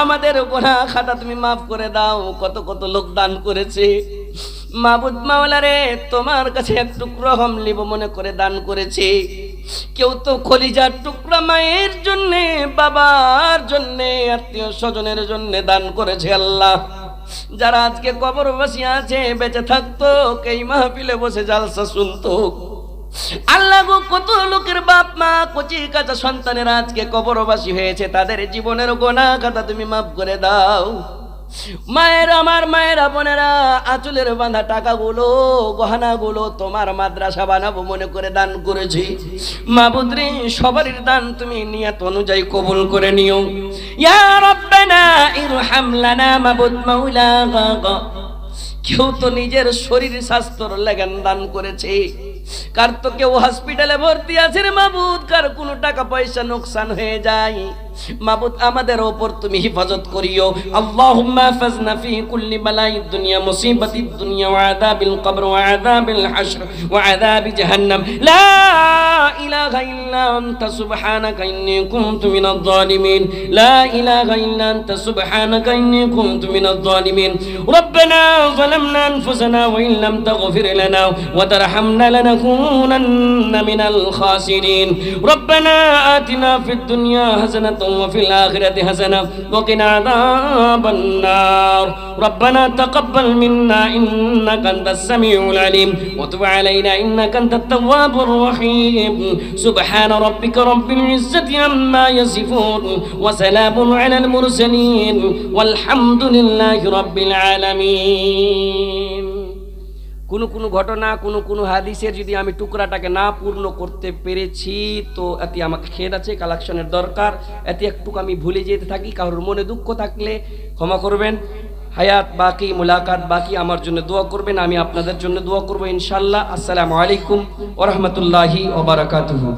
আমাদের গুনাহ খাতা তুমি মাফ করে দাও। কত কত লোক দান করেছে মাবুদ মাওলা রে, তোমার কাছে এক টুকরো লিব মনে করে দান করেছে। কেউ তো কলিজার টুকরা মায়ের জন্যে, বাবার জন্যে, আত্মীয় স্বজনের জন্যে দান করেছে। আল্লাহ যারা আজকে কবরবাসী আছে, বেঁচে থাকতো এই মাহফিলে বসে জালসা শুনতো। আল্লাহ গো কত লোকের বাপ মা কচি কাঁচা সন্তানেরা আজকে কবরবাসী হয়েছে, তাদের জীবনের গুনাহ খাতা তুমি মাফ করে দাও। মায়েরা, আমার মায়েরা বোনেরা আঁচলের বাঁধা টাকাগুলো গহনাগুলো তোমার মাদ্রাসা বানাবো মনে করে দান করেছি। মাবুদ রে সবার দান তুমি নিয়ত অনুযায়ী কবুল করে নিও। ইয়া রাব্বানা ইরহাম লানা মাবুদ মাওলা। কেউ তো নিজের শরীর স্বাস্থ্যর লেগান দান করেছে, কার তো কেউ হসপিটালে ভর্তি আছে রে মাবুদ, কার কোনো টাকা পয়সা নোকসান হয়ে যায়। মাবুদ আমাদের উপর তুমি হিফাজত করিও। আল্লাহুম্মা ফাজনা ফি কুল্লি বালাইদ দুনিয়া মুসিবাতিদ দুনিয়া ওয়া আযাবিল কবর ওয়া আযাবিল হাশর ওয়া আযাবি জাহান্নাম। লা ইলাহা ইল্লা আনতা সুবহানাকা ইন্নী কুনতু মিনাজ জালিমিন। লা ইলাহা ইল্লা আনতা সুবহানাকা ইন্নী কুনতু মিনাজ জালিমিন। রব্বানা যালামনা আনফুসানা ওয়া ইন লাম তাগফির লানা ওয়া তারহামনা লানাকুনান্না মিনাল খাসিরিন। রব্বানা আতিনা ফিদ দুনিয়া হাসানাতান وفي الآخرة حسنة وقنا عذاب النار. ربنا تقبل منا إنك أنت السميع العليم وتب علينا إنك أنت التواب الرحيم. سبحان ربك رب العزة عما يصفون وسلام على المرسلين والحمد لله رب العالمين. কোনো কোনো ঘটনা, কোনো কোনো হাদিসের যদি আমি টুকরাটাকে না পূর্ণ করতে পেরেছি তো এতে আমাকে খেদ আছে, কালেকশনের দরকার। এতে একটু আমি ভুলে যেতে থাকি, কারোর মনে দুঃখ থাকলে ক্ষমা করবেন। হায়াত বাকি, মুলাকাত বাকি, আমার জন্য দোয়া করবেন, আমি আপনাদের জন্য দোয়া করবো ইনশাল্লাহ। আসসালামু আলাইকুম ওয়া রাহমাতুল্লাহি ওয়া বারাকাতুহু।